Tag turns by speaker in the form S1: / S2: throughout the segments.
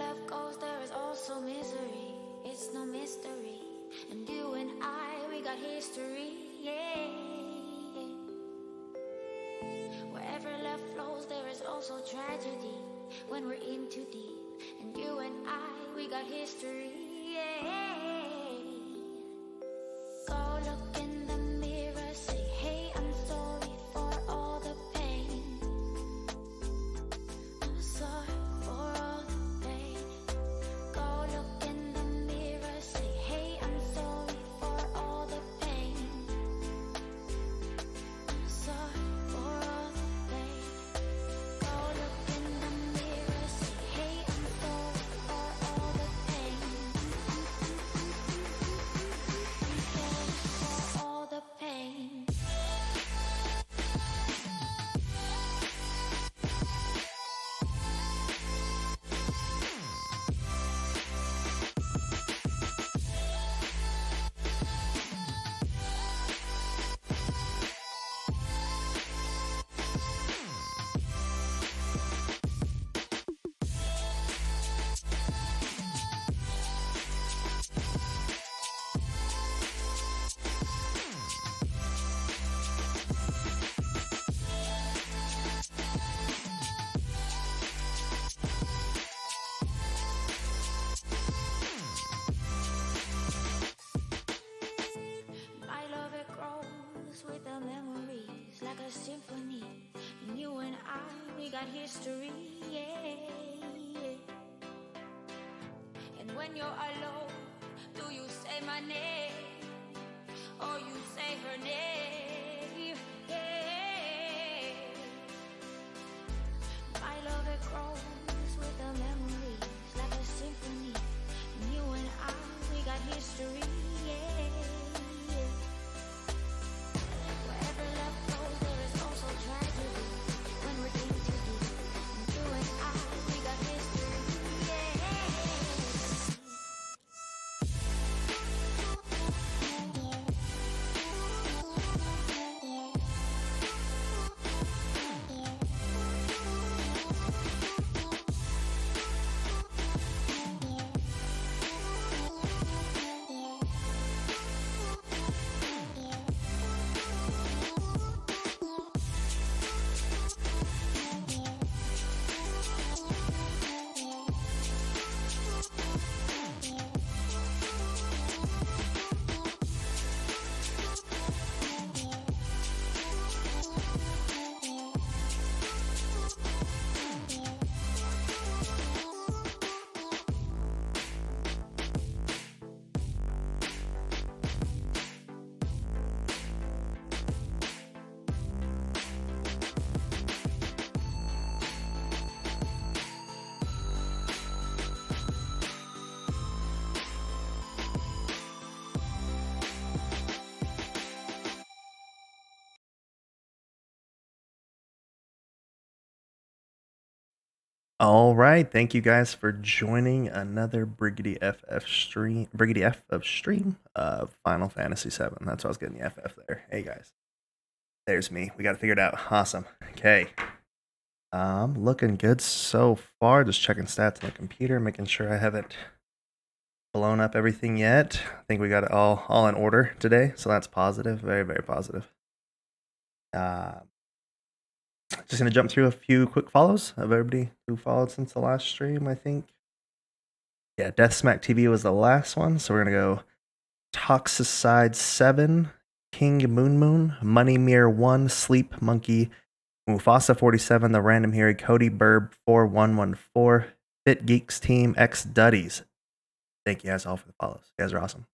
S1: love goes, there is also misery. It's no mystery. And you and I, we got history. Yeah. Wherever love flows, there is also tragedy. When we're in too deep. And you and I, we got history. Yeah. Go look in the mirror, say, hey, I'm sorry for all the pain. I'm sorry for all the pain. Go look in the mirror, say, hey, I'm sorry for all the pain. I'm sorry for all the pain. Go look in the mirror, say, hey, I'm sorry for all the pain. I'm sorry for all the pain. My love, it grows with the memories like a symphony. And you and I, we got history, yeah. And when you're alone, do you say my name or you say her name? Yeah. My love, it grows with the memories like a symphony. And you and I, we got history, yeah. Wherever love goes, there is also tragedy. When we're in too deep, and you and I, we got history, yeah.
S2: All right, thank you guys for joining another Briggity FF stream of Final Fantasy VII. That's why I was getting the FF there. Hey guys, there's me. We got to figure it out. Awesome. Okay, looking good so far. Just checking stats on the computer, making sure I haven't blown up everything yet. I think we got it all in order today, so that's positive. Very, very positive. Just gonna jump through a few quick follows of everybody who followed since the last stream, I think. Yeah, Death Smack TV was the last one, so we're gonna go Toxicide 7, King Moon, Money Mirror 1, Sleep Monkey, Mufasa 47, The Random Hero, Cody Burb 4114, Fit Geeks Team, X Duddies. Thank you guys all for the follows. You guys are awesome.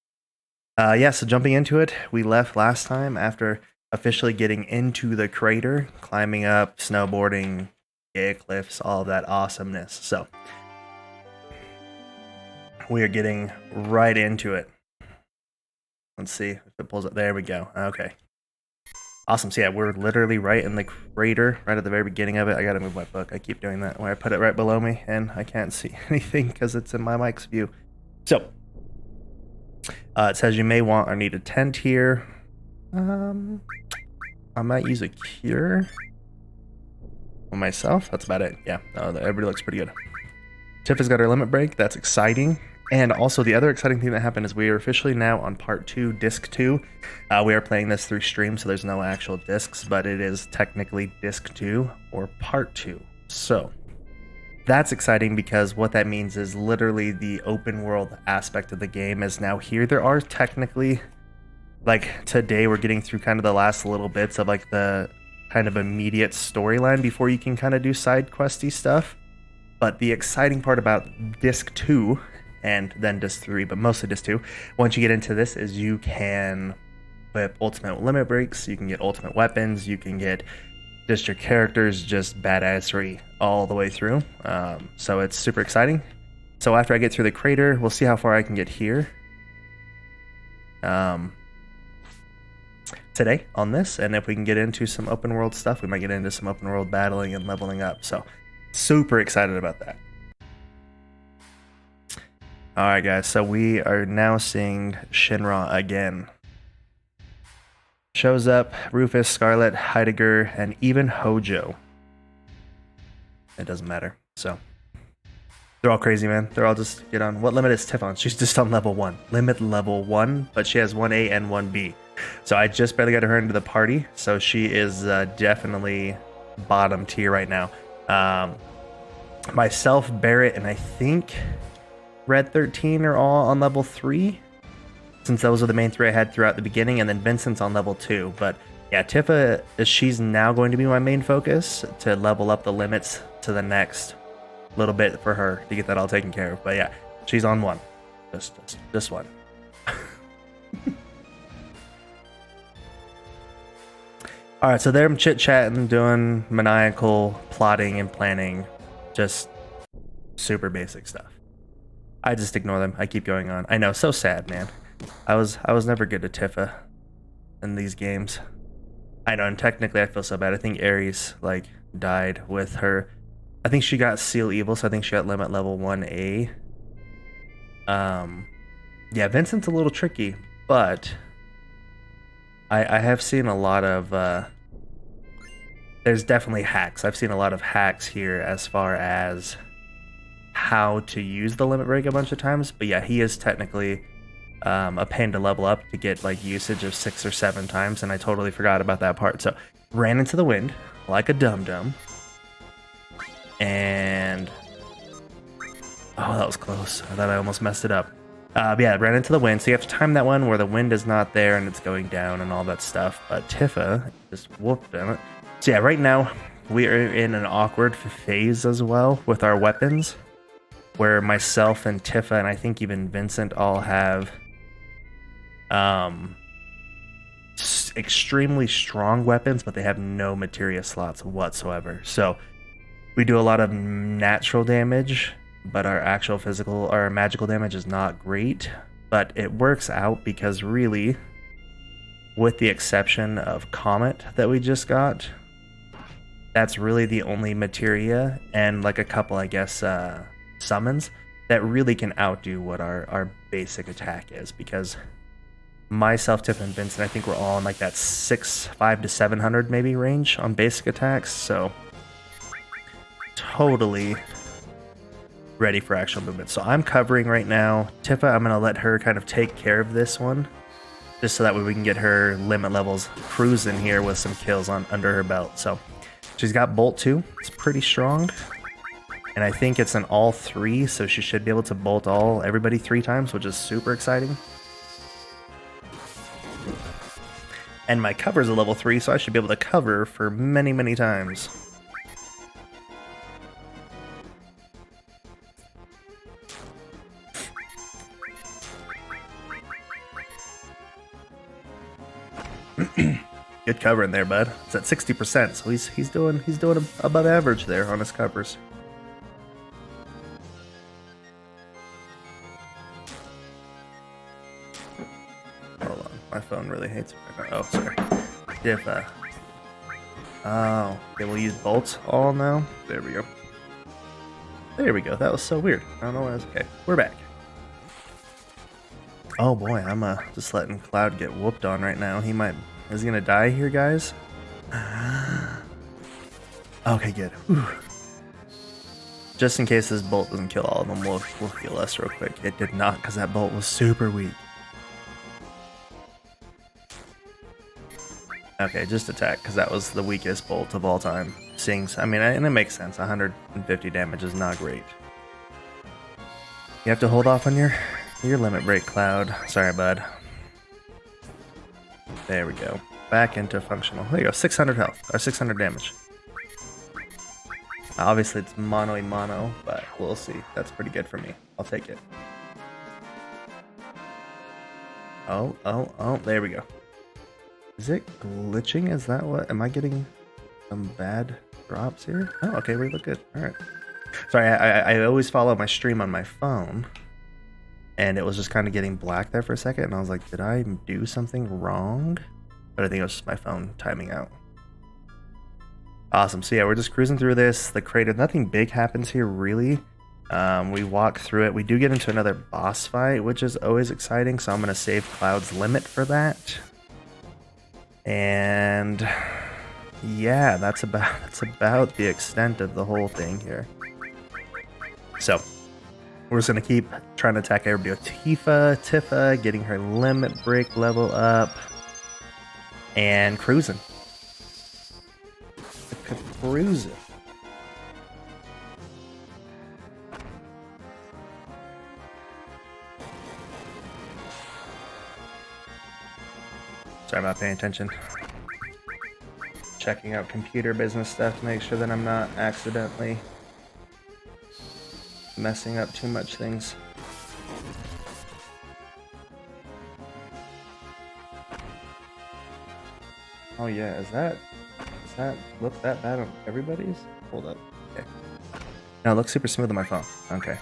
S2: Yeah, so jumping into it, we left last time after officially getting into the crater, climbing up, snowboarding, cliffs, all of that awesomeness. So we are getting right into it. Let's see if it pulls up. There we go. Okay. Awesome. So yeah, we're literally right in the crater, right at the very beginning of it. I gotta move my book. I keep doing that where I put it right below me and I can't see anything because it's in my mic's view. So it says you may want or need a tent here. I might use a cure on myself. That's about it. Yeah, everybody looks pretty good. Tifa's got her limit break. That's exciting. And also the other exciting thing that happened is we are officially now on part 2, disc 2. We are playing this through stream, so there's no actual discs, but it is technically disc 2 or part 2. So that's exciting because what that means is literally the open world aspect of the game is now here. There are technically, like today we're getting through kind of the last little bits of like the kind of immediate storyline before you can kind of do side questy stuff. But the exciting part about disc 2 and then disc 3, but mostly disc 2, once you get into this is you can whip ultimate limit breaks, you can get ultimate weapons, you can get just your characters just badassery all the way through. So it's super exciting. So after I get through the crater, we'll see how far I can get here today on this, and if we can get into some open world stuff, we might get into some open world battling and leveling up. So super excited about that. Alright guys, so we are now seeing Shinra again. Shows up, Rufus, Scarlet, Heidegger, and even Hojo. It doesn't matter, so. They're all crazy, man. They're all just get on. What limit is Tiff on? She's just on level 1. Limit level 1, but she has 1A and 1B. So I just barely got her into the party, so she is definitely bottom tier right now. Myself, Barrett, and I think Red 13 are all on level 3, since those are the main 3 I had throughout the beginning, and then Vincent's on level 2. But yeah, Tifa, she's now going to be my main focus to level up the limits to the next little bit for her to get that all taken care of. But yeah, she's on 1. Just 1. Alright, so they're chit-chatting, doing maniacal plotting and planning. Just super basic stuff. I just ignore them. I keep going on. I know, so sad, man. I was never good at Tifa in these games. I know, and technically I feel so bad. I think Ares like died with her. I think she got Seal Evil, so I think she got limit level 1A. Yeah, Vincent's a little tricky, but I have seen a lot of there's definitely hacks. I've seen a lot of hacks here as far as how to use the limit break a bunch of times. But yeah, he is technically a pain to level up to get like usage of 6 or 7 times, and I totally forgot about that part. So ran into the wind like a dum-dum, and oh, that was close. I thought I almost messed it up. Yeah, ran into the wind, so you have to time that one where the wind is not there and it's going down and all that stuff. But Tifa just whooped on it. So yeah, right now we are in an awkward phase as well with our weapons, where myself and Tifa and I think even Vincent all have extremely strong weapons, but they have no materia slots whatsoever. So we do a lot of natural damage, but our actual physical or magical damage is not great. But it works out because really, with the exception of Comet that we just got, that's really the only materia and like a couple, I guess, summons that really can outdo what our basic attack is, because myself, Tiff, and Vincent, I think we're all in like that 500 to 700 maybe range on basic attacks, so totally ready for actual movement. So I'm covering right now. Tifa, I'm gonna let her kind of take care of this one, just so that way we can get her limit levels cruising here with some kills on under her belt. So she's got Bolt 2. It's pretty strong. And I think it's an all 3, so she should be able to bolt everybody 3 times, which is super exciting. And my cover's a level 3, so I should be able to cover for many, many times. Good cover in there, bud. It's at 60%, so he's doing above average there on his covers. Hold on, my phone really hates it right now. Oh, sorry. If oh, okay, we'll use bolts all now. There we go. There we go. That was so weird. I don't know why that's okay. We're back. Oh boy, I'm just letting Cloud get whooped on right now. Is he gonna die here, guys? Okay, good. Whew. just in case this bolt doesn't kill all of them, we'll heal us real quick. It did not, because that bolt was super weak. Okay, just attack, because that was the weakest bolt of all time. Sings, I mean, and it makes sense. 150 damage is not great. You have to hold off on your limit break, Cloud. Sorry, bud. There we go. Back into functional. There you go, 600 health, or 600 damage. Obviously, it's mono, but we'll see. That's pretty good for me. I'll take it. Oh, there we go. Is it glitching? Is that what? Am I getting some bad drops here? Oh, okay, we look good. Alright. Sorry, I always follow my stream on my phone, and it was just kind of getting black there for a second, and I was like, did I do something wrong? But I think it was just my phone timing out. Awesome. So yeah, we're just cruising through this. The crater, nothing big happens here, really. We walk through it. We do get into another boss fight, which is always exciting, so I'm going to save Cloud's limit for that. And yeah, that's about the extent of the whole thing here. So we're just gonna keep trying to attack everybody with Tifa, getting her limit break level up, and cruising. Cruising. Sorry about paying attention. Checking out computer business stuff to make sure that I'm not accidentally messing up too much things. Oh yeah, is that look that bad on everybody's? Hold up. Okay. No, it looks super smooth on my phone. Okay.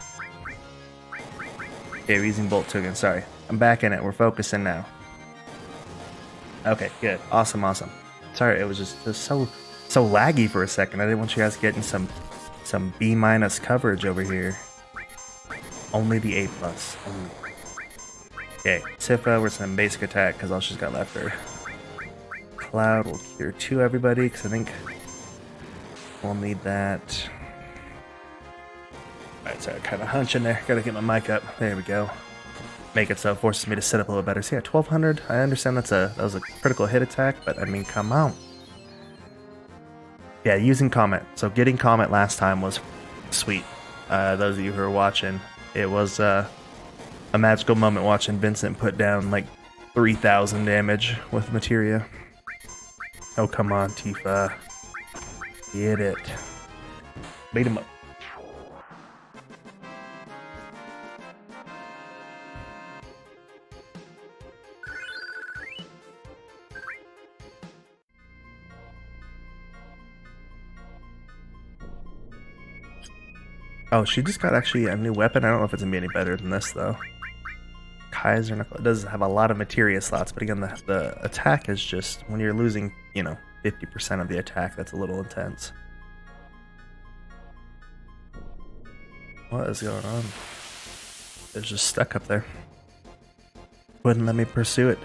S2: Okay, we're using Bolt 2 again. Sorry. I'm back in it. We're focusing now. Okay, good. Awesome. Sorry, it was just so laggy for a second. I didn't want you guys getting some B- coverage over here. Only the A+. Okay, Tifa, we're sending basic attack because all she's got left are. Cloud will cure 2 everybody because I think we'll need that. Alright, sorry, kind of hunching there. Gotta get my mic up. There we go. Make it so it forces me to sit up a little better. So yeah, 1200. I understand that was a critical hit attack, but I mean, come on. Yeah, using Comet. So getting Comet last time was sweet. Those of you who are watching, it was a magical moment watching Vincent put down like 3,000 damage with materia. Oh, come on, Tifa. Get it. Beat him up. Oh, she just got actually a new weapon. I don't know if it's gonna be any better than this though. Kaiser Knuckle. It does have a lot of materia slots, but again, the attack is just when you're losing, 50% of the attack. That's a little intense. What is going on? It's just stuck up there. Wouldn't let me pursue it.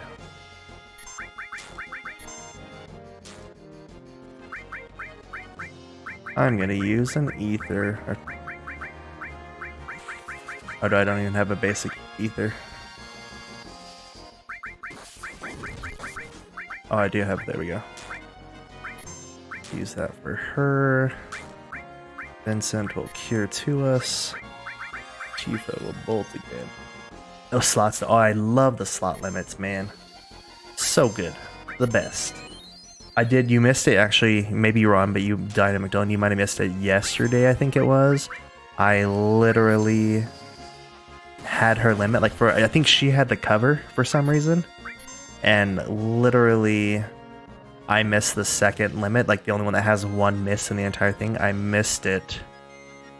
S2: I'm gonna use an ether. Oh, I don't even have a basic ether. Oh, I do have, there we go. Use that for her. Vincent will cure to us. Tifa will bolt again. No slots. Oh, I love the slot limits, man. So good. The best. You missed it actually. Maybe you're on, but you died at McDonald's. You might have missed it yesterday, I think it was. I literally had her limit. I think she had the cover for some reason. And literally, I missed the second limit, like the only one that has one miss in the entire thing. I missed it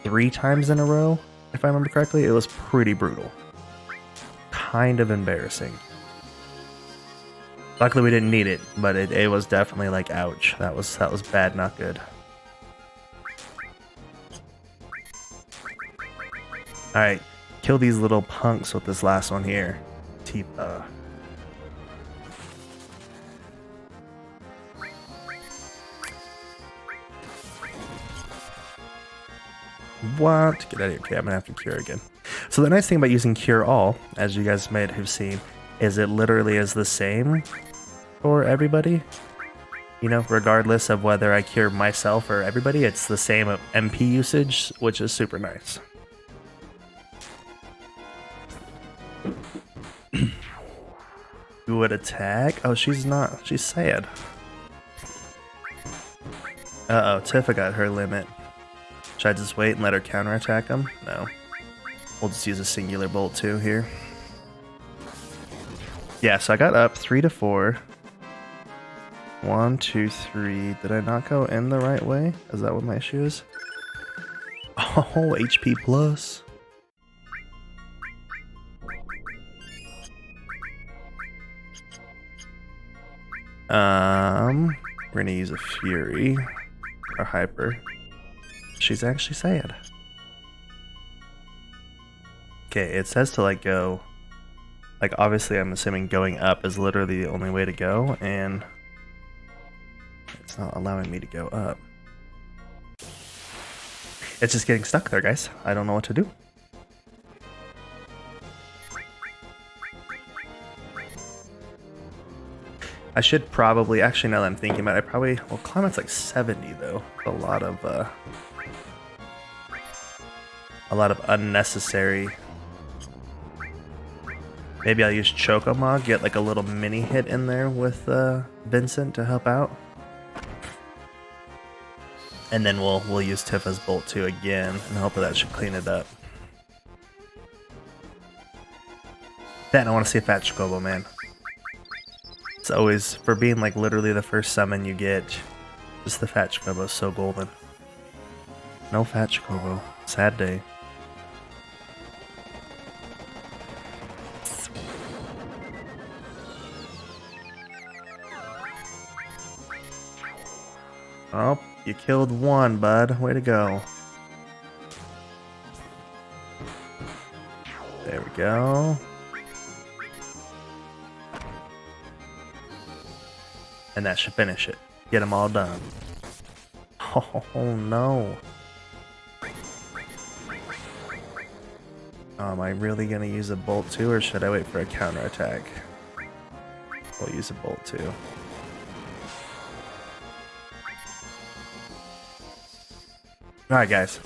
S2: 3 times in a row, if I remember correctly. It was pretty brutal. Kind of embarrassing. Luckily we didn't need it, but it was definitely like, ouch. That was bad, not good. Alright, kill these little punks with this last one here. Tifa. What? Get out of here. Okay, I'm gonna have to cure again. So the nice thing about using Cure All, as you guys might have seen, is it literally is the same for everybody. You know, regardless of whether I cure myself or everybody, it's the same MP usage, which is super nice. Who would attack? Oh, she's not. She's sad. Uh-oh, Tifa got her limit. Should I just wait and let her counterattack him? No. We'll just use a singular bolt too here. Yeah, so I got up 3 to 4. 1, 2, 3. Did I not go in the right way? Is that what my issue is? Oh, HP plus. We're gonna use a Fury or Hyper. She's actually sad. Okay, it says to like go, like obviously I'm assuming going up is literally the only way to go, and it's not allowing me to go up. It's just getting stuck there, guys. I don't know what to do. I should probably, actually now that I'm thinking about it, well, climate's like 70 though. A lot of unnecessary. Maybe I'll use Chocomo, get like a little mini hit in there with Vincent to help out. And then we'll use Tifa's Bolt 2 again, and hopefully that should clean it up. Then I want to see a Fat Chocobo, man. It's always, for being like literally the first summon you get, just the Fat Chocobo is so golden. No Fat Chocobo. Sad day. Oh, you killed one, bud. Way to go. There we go. And that should finish it. Get them all done. Oh no. Am I really gonna use a Bolt 2 or should I wait for a counterattack? We'll use a Bolt 2. Alright guys.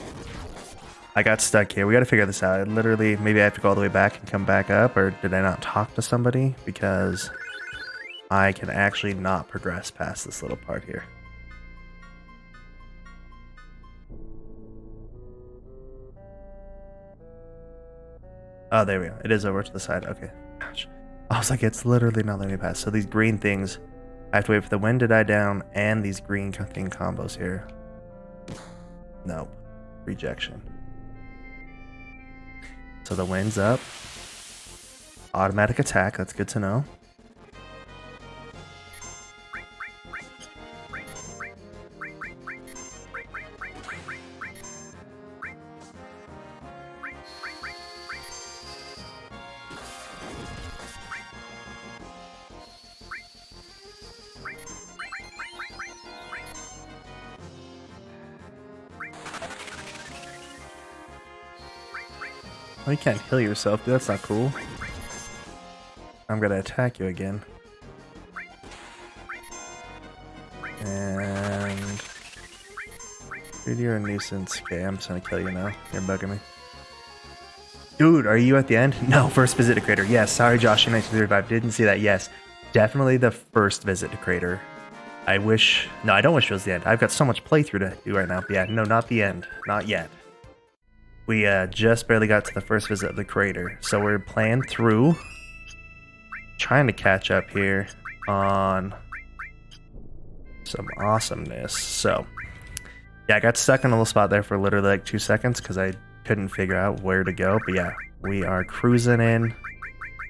S2: I got stuck here. We gotta figure this out. Literally, maybe I have to go all the way back and come back up, or did I not talk to somebody? Because I can actually not progress past this little part here. Oh, there we go. It is over to the side. Okay. Gosh. I was like, it's literally not letting me pass. So these green things, I have to wait for the wind to die down and these green thing combos here. Nope. Rejection. So the wind's up. Automatic attack. That's good to know. Oh, you can't heal yourself, dude. That's not cool. I'm gonna attack you again. And... dude, you're a nuisance. Okay, I'm just gonna kill you now. You're bugging me. Dude, are you at the end? No, first visit to Crater. Yes, sorry Josh, 1935. Didn't see that. Yes, definitely the first visit to Crater. I wish... no, I don't wish it was the end. I've got so much playthrough to do right now. But yeah, no, not the end. Not yet. We just barely got to the first visit of the crater, so we're playing through, trying to catch up here on some awesomeness. So, yeah, I got stuck in a little spot there for literally like 2 seconds because I couldn't figure out where to go. But yeah, we are cruising in,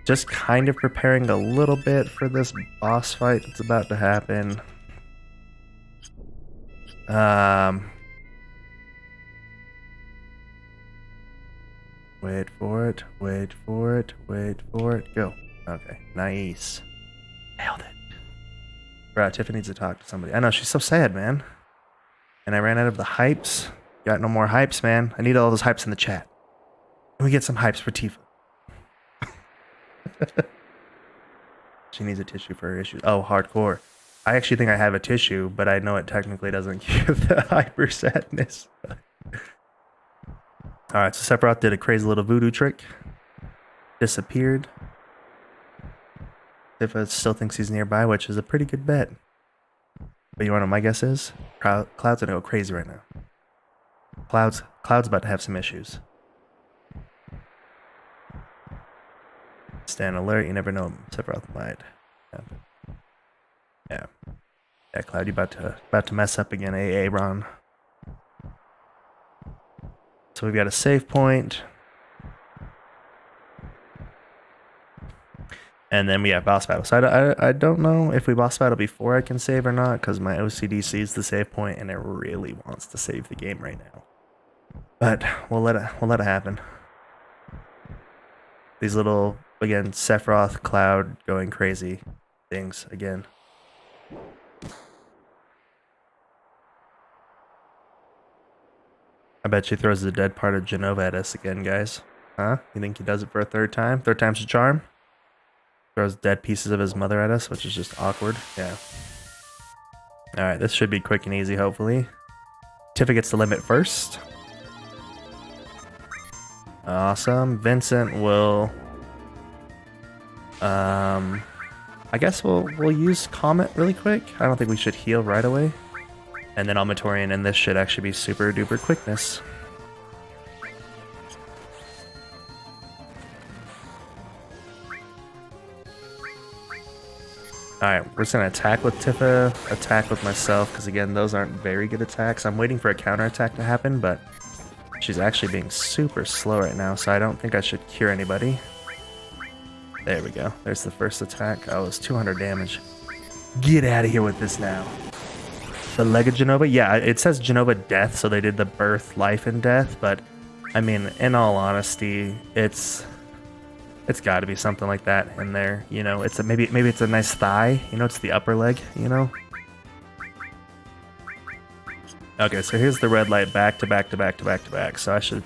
S2: just kind of preparing a little bit for this boss fight that's about to happen. Wait for it, wait for it, wait for it, go. Okay, nice. Nailed it. Bro, Tiffany needs to talk to somebody. I know, she's so sad, man. And I ran out of the hypes. Got no more hypes, man. I need all those hypes in the chat. Can we get some hypes for Tifa? She needs a tissue for her issues. Oh, hardcore. I actually think I have a tissue, but I know it technically doesn't cure the hyper sadness. Alright, so Sephiroth did a crazy little voodoo trick. Disappeared. Tifa still thinks he's nearby, which is a pretty good bet. But you wanna know what my guess is? Cloud's gonna go crazy right now. Cloud's about to have some issues. Stand alert, you never know. Sephiroth might happen. Yeah. Yeah, Cloud, you about to mess up again, Ron. So we've got a save point. And then we have boss battle. So I don't know if we boss battle before I can save or not, because my OCD sees the save point and it really wants to save the game right now. But we'll let it happen. These little, again, Sephiroth, Cloud going crazy things again. I bet she throws the dead part of Jenova at us again, guys. Huh? You think he does it for a third time? Third time's a charm? Throws dead pieces of his mother at us, which is just awkward. Yeah. Alright, this should be quick and easy, hopefully. Tifa gets the limit first. Awesome. Vincent will... I guess we'll use Comet really quick. I don't think we should heal right away. And then Almatorian, and this should actually be super duper quickness. Alright, we're just gonna attack with Tifa, attack with myself, because again, those aren't very good attacks. I'm waiting for a counterattack to happen, but she's actually being super slow right now, so I don't think I should cure anybody. There we go. There's the first attack. Oh, it's 200 damage. Get out of here with this now. The leg of Jenova? Yeah, it says Jenova death, so they did the birth, life, and death, but I mean, in all honesty, it's got to be something like that in there. You know, it's maybe it's a nice thigh. You know, it's the upper leg. You know. Okay, so here's the red light back to back to back to back to back. So I should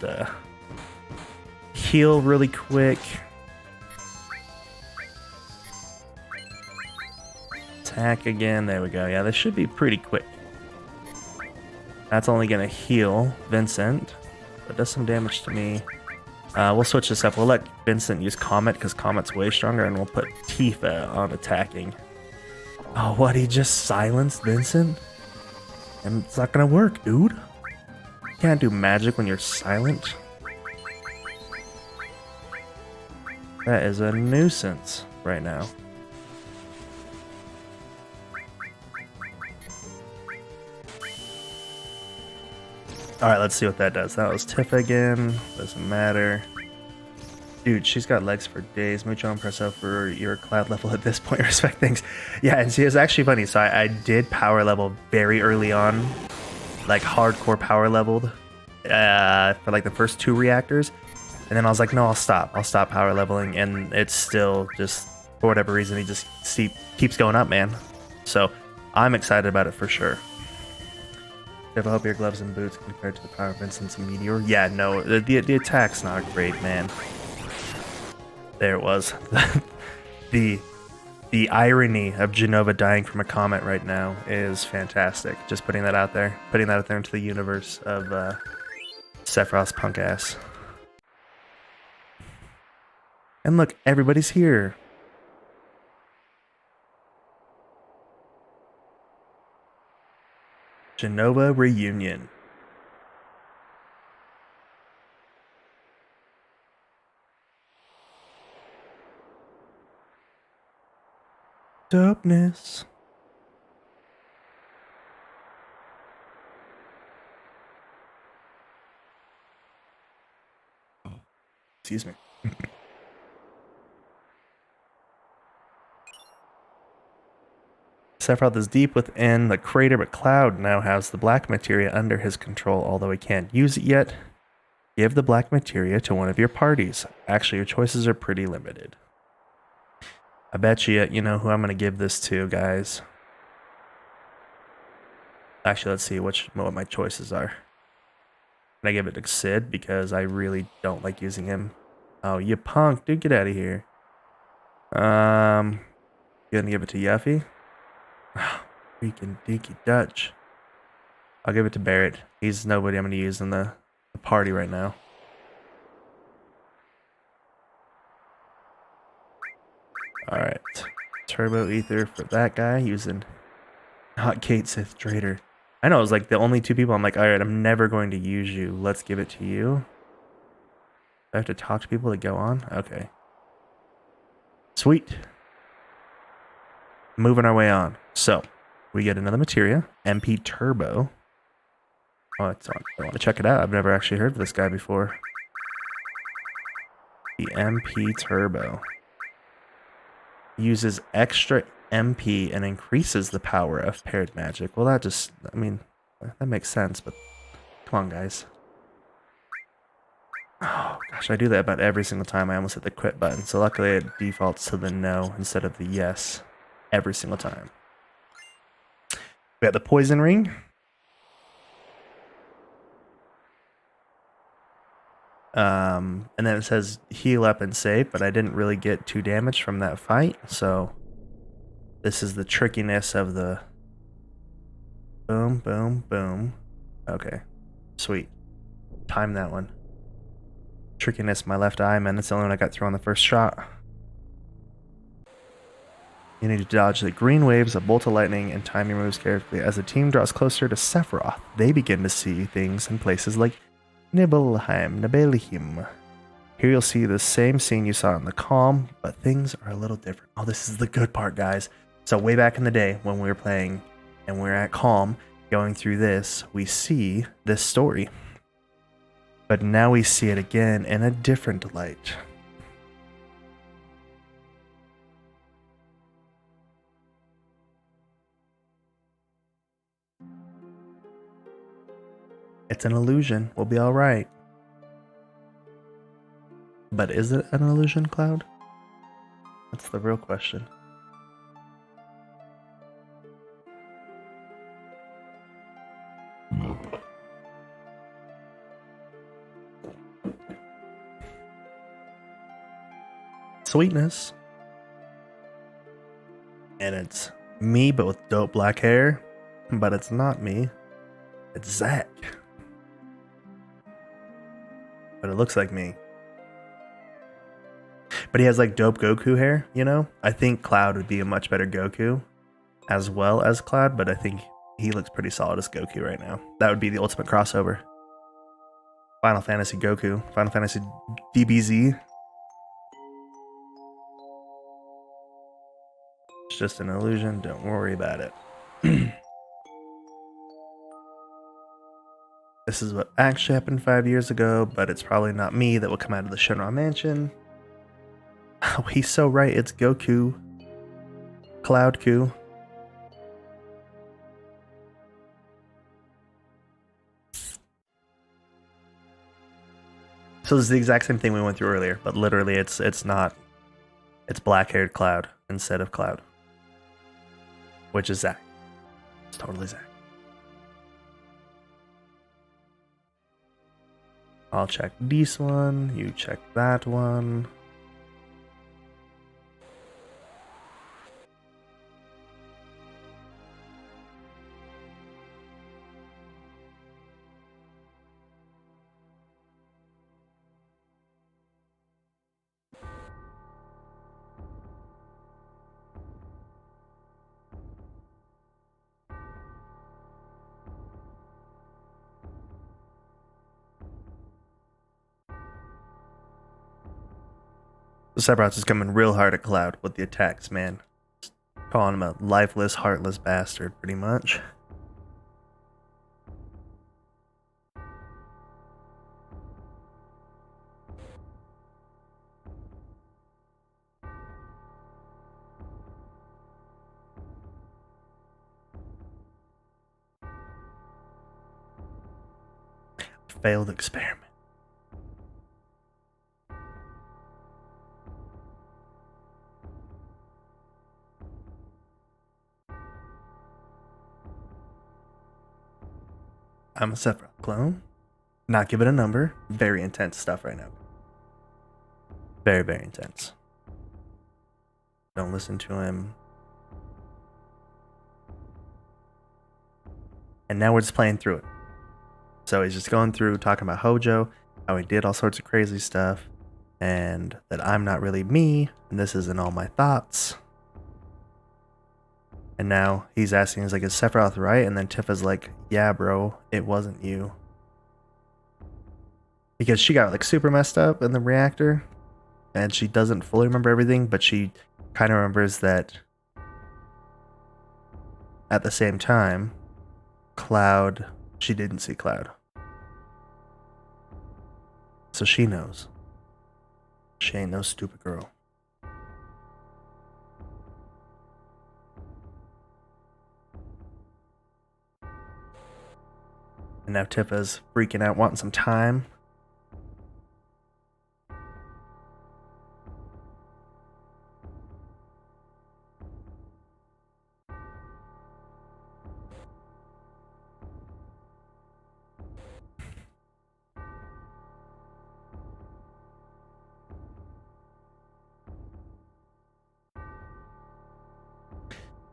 S2: heal really quick. Attack again. There we go. Yeah, this should be pretty quick. That's only gonna heal Vincent, but does some damage to me. We'll switch this up. We'll let Vincent use Comet because Comet's way stronger, and we'll put Tifa on attacking. Oh, what? He just silenced Vincent? And it's not gonna work, dude. You can't do magic when you're silent. That is a nuisance right now. Alright, let's see what that does. That was Tifa again. Doesn't matter. Dude, she's got legs for days. Mucho impressive for your Cloud level at this point. Respect things. Yeah, and see, it's actually funny. So I did power level very early on. Like, hardcore power leveled. For like the first 2 reactors. And then I was like, no, I'll stop. I'll stop power leveling. And it's still just, for whatever reason, he just keeps going up, man. So I'm excited about it for sure. If I hope your gloves and boots compared to the power of Vincent's Meteor. Yeah, no, the attack's not great, man. There it was. the irony of Jenova dying from a comet right now is fantastic. Just putting that out there. Putting that out there into the universe of Sephiroth's punk ass. And look, everybody's here. Jenova reunion. Dopeness. Excuse me. Sephiroth is deep within the crater, but Cloud now has the black materia under his control, although he can't use it yet. Give the black materia to one of your parties. Actually, your choices are pretty limited. I bet you know who I'm going to give this to, guys. Actually, let's see what my choices are. And I give it to Sid because I really don't like using him. Oh, you punk, dude, get out of here. Gonna give it to Yuffie. Freaking dinky Dutch. I'll give it to Barrett. He's nobody I'm gonna use in the party right now. Alright. Turbo Ether for that guy using not Kate Sith Trader. I know, it was like the only two people I'm like, alright, I'm never going to use you. Let's give it to you. I have to talk to people to go on? Okay. Sweet. Moving our way on. So, we get another materia, MP Turbo. Oh, it's on. I want to check it out. I've never actually heard of this guy before. The MP Turbo. Uses extra MP and increases the power of paired magic. Well, that just, I mean, that makes sense, but come on, guys. Oh, gosh, I do that about every single time. I almost hit the quit button. So luckily it defaults to the no instead of the yes every single time. We got the poison ring. And then it says heal up and save, but I didn't really get 2 damage from that fight, so this is the trickiness of the boom, boom, boom. Okay, sweet. Time that one. Trickiness, my left eye, man. That's the only one I got through on the first shot. You need to dodge the green waves, a bolt of lightning, and time your moves carefully. As the team draws closer to Sephiroth, they begin to see things in places like Nibelheim. Here you'll see the same scene you saw in the Calm, but things are a little different. Oh, this is the good part, guys. So way back in the day when we were playing and we were at Calm, going through this, we see this story. But now we see it again in a different light. It's an illusion. We'll be alright. But is it an illusion, Cloud? That's the real question. Sweetness. And it's me, but with dope black hair. But it's not me. It's Zach. But it looks like me. But he has like dope Goku hair, you know? I think Cloud would be a much better Goku as well as Cloud, but I think he looks pretty solid as Goku right now. That would be the ultimate crossover. Final Fantasy Goku. Final Fantasy DBZ. It's just an illusion. Don't worry about it. This is what actually happened 5 years ago, but it's probably not me that will come out of the Shinra Mansion. Oh, he's so right. It's Goku. Cloud-Ku. So this is the exact same thing we went through earlier, but literally it's not. It's black-haired Cloud instead of Cloud. Which is Zach. It's totally Zach. I'll check this one. You check that one. Sephiroth is coming real hard at Cloud with the attacks, man. Just calling him a lifeless, heartless bastard, pretty much. Failed experiment. I'm a Sephiroth clone. Not give it a number. Very intense stuff right now. Very, very intense. Don't listen to him. And now we're just playing through it. So he's just going through talking about Hojo, how he did all sorts of crazy stuff, and that I'm not really me, and this isn't all my thoughts. And now he's asking, he's like, is Sephiroth right? And then Tifa's like, yeah, bro, it wasn't you. Because she got like super messed up in the reactor, and she doesn't fully remember everything, but she kind of remembers that at the same time, Cloud, she didn't see Cloud. So she knows. She ain't no stupid girl. And now Tifa's freaking out, wanting some time.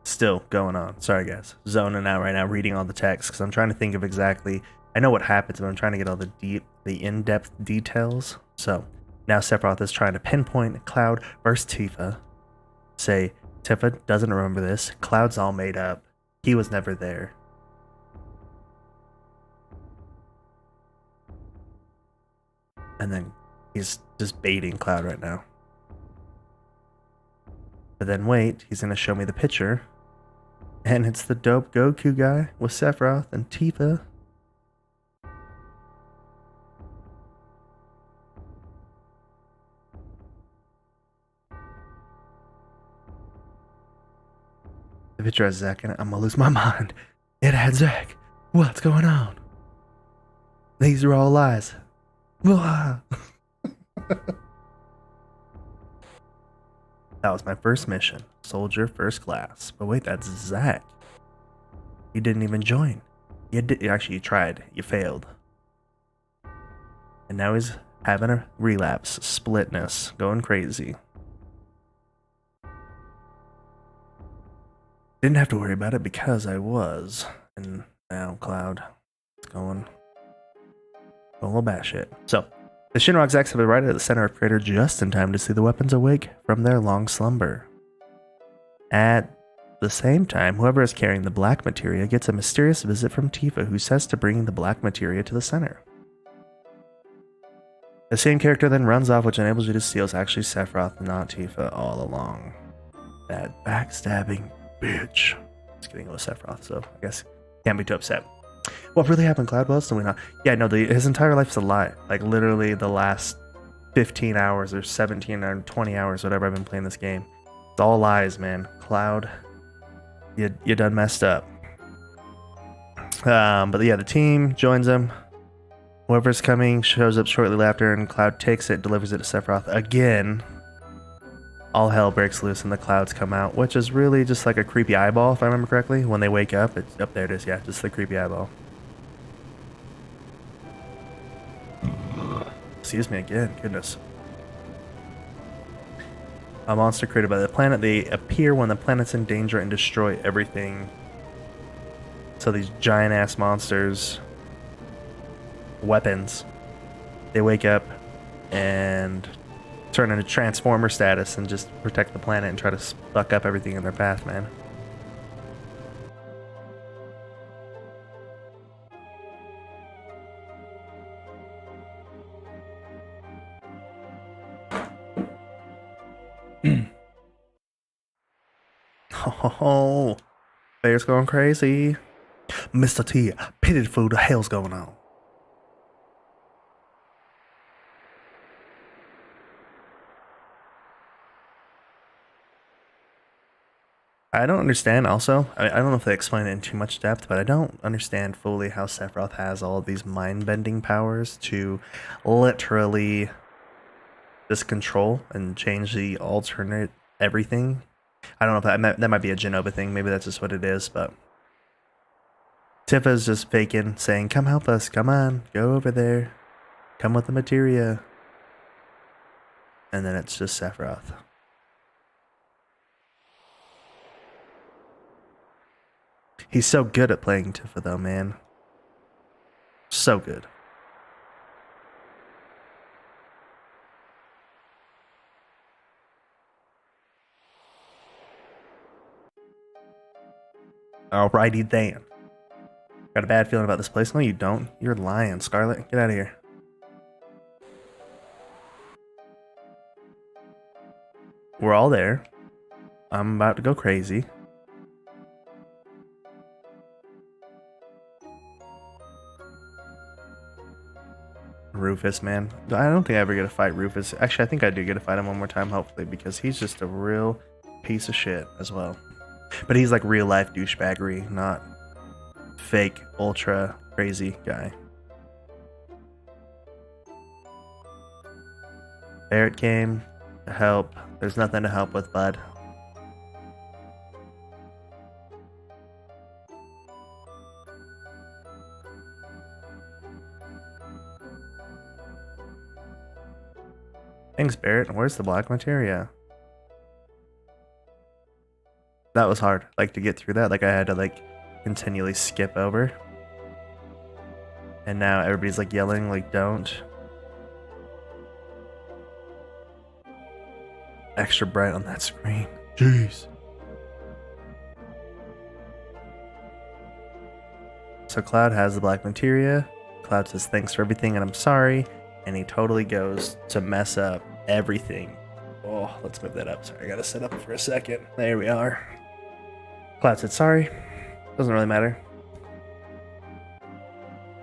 S2: Still going on. Sorry, guys. Zoning out right now, reading all the text because I'm trying to think of exactly. I know what happens, but I'm trying to get all the in-depth details. So now Sephiroth is trying to pinpoint Cloud versus Tifa. Say Tifa doesn't remember this. Cloud's all made up. He was never there. And then he's just baiting Cloud right now. But then wait, he's gonna show me the picture. And it's the dope Goku guy with Sephiroth and Tifa. The picture has Zack in it. I'm gonna lose my mind. It had Zack. What's going on? These are all lies. That was my first mission. Soldier first class. But wait, that's Zack. You didn't even join. Actually, you tried. You failed. And now he's having a relapse. Splitness. Going crazy. Didn't have to worry about it because I was. And now Cloud is going a little batshit. So, the Shinra execs have arrived at the center of Crater just in time to see the weapons awake from their long slumber. At the same time, whoever is carrying the black materia gets a mysterious visit from Tifa, who says to bring the black materia to the center. The same character then runs off, which enables you to see it's actually Sephiroth, not Tifa, all along. That backstabbing bitch. Just kidding, it was Sephiroth, so I guess can't be too upset. What really happened, Cloud? Well, so we not. Yeah, no, his entire life's a lie. Like, literally the last 15 hours or 17 or 20 hours, whatever I've been playing this game. It's all lies, man. Cloud, you done messed up. But yeah, the team joins him. Whoever's coming shows up shortly after, and Cloud takes it, delivers it to Sephiroth again. All hell breaks loose and the clouds come out, which is really just like a creepy eyeball, if I remember correctly. When they wake up, it's up there. It is, yeah, just the creepy eyeball. Excuse me again, goodness. A monster created by the planet. They appear when the planet's in danger and destroy everything. So these giant ass monsters, weapons, they wake up and turn into Transformer status and just protect the planet and try to fuck up everything in their path, man. Oh, bear's going crazy. Mr. T, pitted food, the hell's going on? I don't understand also. I don't know if they explain it in too much depth, but I don't understand fully how Sephiroth has all of these mind-bending powers to literally just control and change the alternate everything. I don't know if that might be a Genova thing. Maybe that's just what it is, but Tifa's just faking, saying, come help us, come on, go over there, come with the materia. And then it's just Sephiroth. He's so good at playing Tifa though, man. So good. Alrighty then. Got a bad feeling about this place? No, you don't. You're lying, Scarlet. Get out of here. We're all there. I'm about to go crazy. Rufus, man. I don't think I ever get to fight Rufus. Actually, I think I do get to fight him one more time, hopefully, because he's just a real piece of shit as well. But he's like real life douchebaggery, not fake, ultra crazy guy. Barrett came to help. There's nothing to help with, bud. Thanks, Barrett. Where's the black materia? That was hard, like, to get through that. Like, I had to, like, continually skip over. And now everybody's, like, yelling, like, don't. Extra bright on that screen. Jeez. So Cloud has the black materia. Cloud says, thanks for everything, and I'm sorry. And he totally goes to mess up everything. Oh, let's move that up. Sorry, I gotta set up for a second. There we are. Cloud said sorry. Doesn't really matter.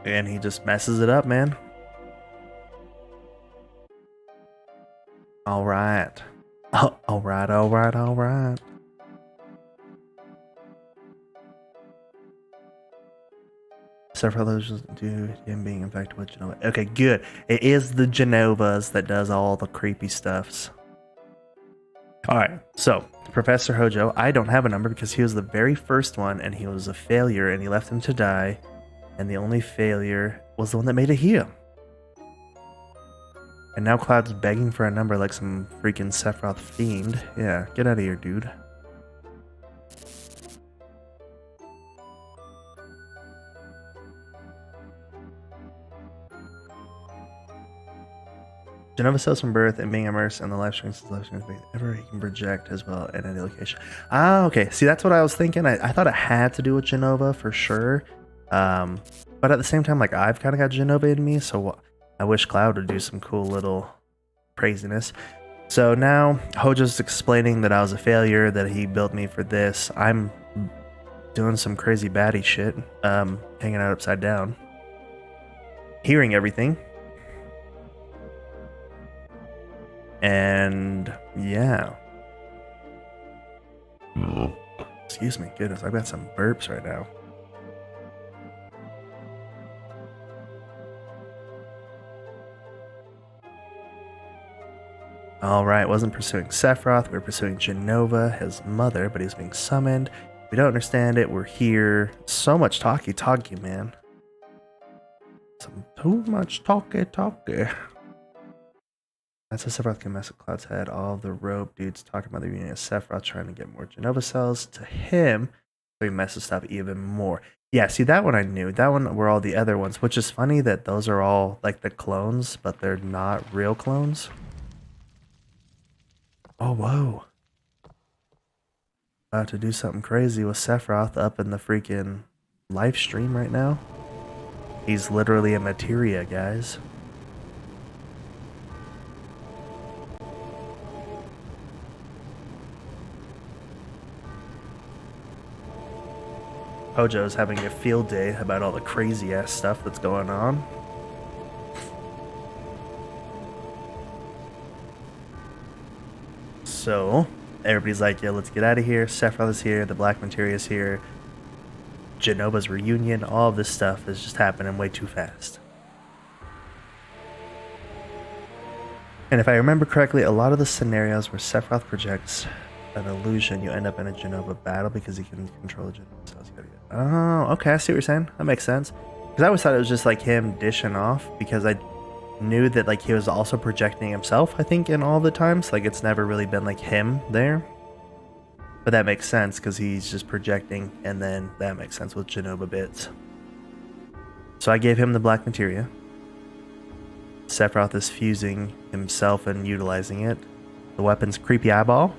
S2: And he just messes it up, man. Alright. Oh, alright. Several others do him being infected with Genova. Okay, good. It is the Genovas that does all the creepy stuffs. Alright, so Professor Hojo, I don't have a number because he was the very first one and he was a failure and he left him to die. And the only failure was the one that made it here. And now Cloud's begging for a number like some freaking Sephiroth fiend. Yeah, get out of here, dude. Genova cells from birth and being immersed in the life strings ever he can project as well at any location. Ah, okay. See, that's what I was thinking. I thought it had to do with Genova for sure. But at the same time, like, I've kind of got Genova in me, so I wish Cloud would do some cool little craziness. So now Hojo's explaining that I was a failure, that he built me for this. I'm doing some crazy baddie shit, hanging out upside down, hearing everything. And yeah. Excuse me, goodness, I've got some burps right now. Alright, wasn't pursuing Sephiroth, we were pursuing Genova, his mother, but he's being summoned. We don't understand it, we're here. So much talky, man. Some too much talky. That's how Sephiroth can mess with Cloud's head. All the rope dudes talking about the reunion of Sephiroth trying to get more Genova cells to him, so he messes stuff even more. Yeah, see, that one I knew. That one were all the other ones, which is funny that those are all like the clones, but they're not real clones. Oh, whoa. About to do something crazy with Sephiroth up in the freaking live stream right now. He's literally a materia, guys. Hojo's having a field day about all the crazy ass stuff that's going on. So everybody's like, yeah, let's get out of here. Sephiroth is here, the Black Materia is here, Genova's reunion, all of this stuff is just happening way too fast. And if I remember correctly, a lot of the scenarios where Sephiroth projects an illusion, you end up in a Genova battle because he can control the Genova cells. Oh, okay. I see what you're saying. That makes sense. Because I always thought it was just like him dishing off because I knew that like he was also projecting himself, I think, in all the times. Like it's never really been like him there. But that makes sense because he's just projecting, and then that makes sense with Genova bits. So I gave him the black materia. Sephiroth is fusing himself and utilizing it. The weapon's creepy eyeball.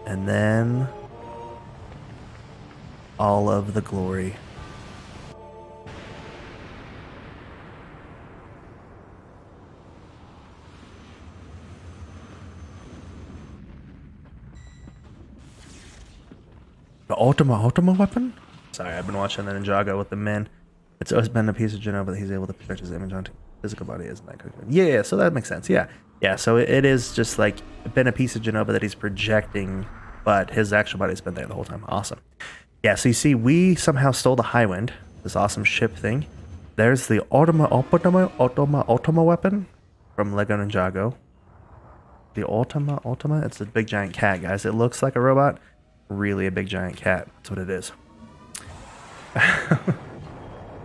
S2: And then all of the glory. The Ultima weapon? Sorry, I've been watching the Ninjago with the men. It's always been a piece of Genova that he's able to project his image onto physical body, isn't that good? Yeah, so that makes sense. Yeah, so it is just like been a piece of Genova that he's projecting, but his actual body's been there the whole time. Awesome. Yeah, so you see, we somehow stole the Highwind, this awesome ship thing. There's the Ultima weapon from Lego Ninjago. The Ultima, it's a big giant cat, guys. It looks like a robot, really a big giant cat. That's what it is.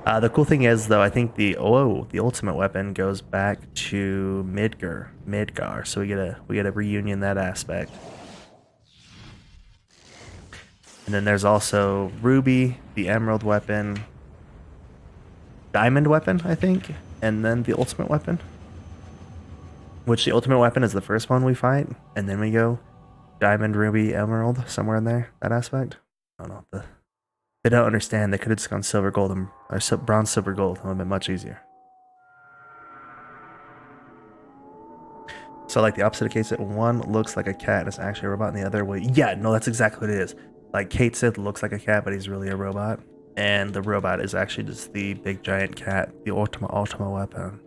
S2: The cool thing is, though, I think the ultimate weapon goes back to Midgar, so we get a reunion that aspect. And then there's also Ruby, the Emerald weapon, Diamond weapon, I think, and then the ultimate weapon. Which the ultimate weapon is the first one we fight, and then we go Diamond, Ruby, Emerald, somewhere in there, that aspect. I don't know. They don't understand. They could have just gone silver, gold, or bronze, silver, gold. It would have been much easier. So, like the opposite of case, one looks like a cat and it's actually a robot, and the other way. Yeah, no, that's exactly what it is. Like Kate Sith looks like a cat, but he's really a robot. And the robot is actually just the big giant cat, the Ultima weapon.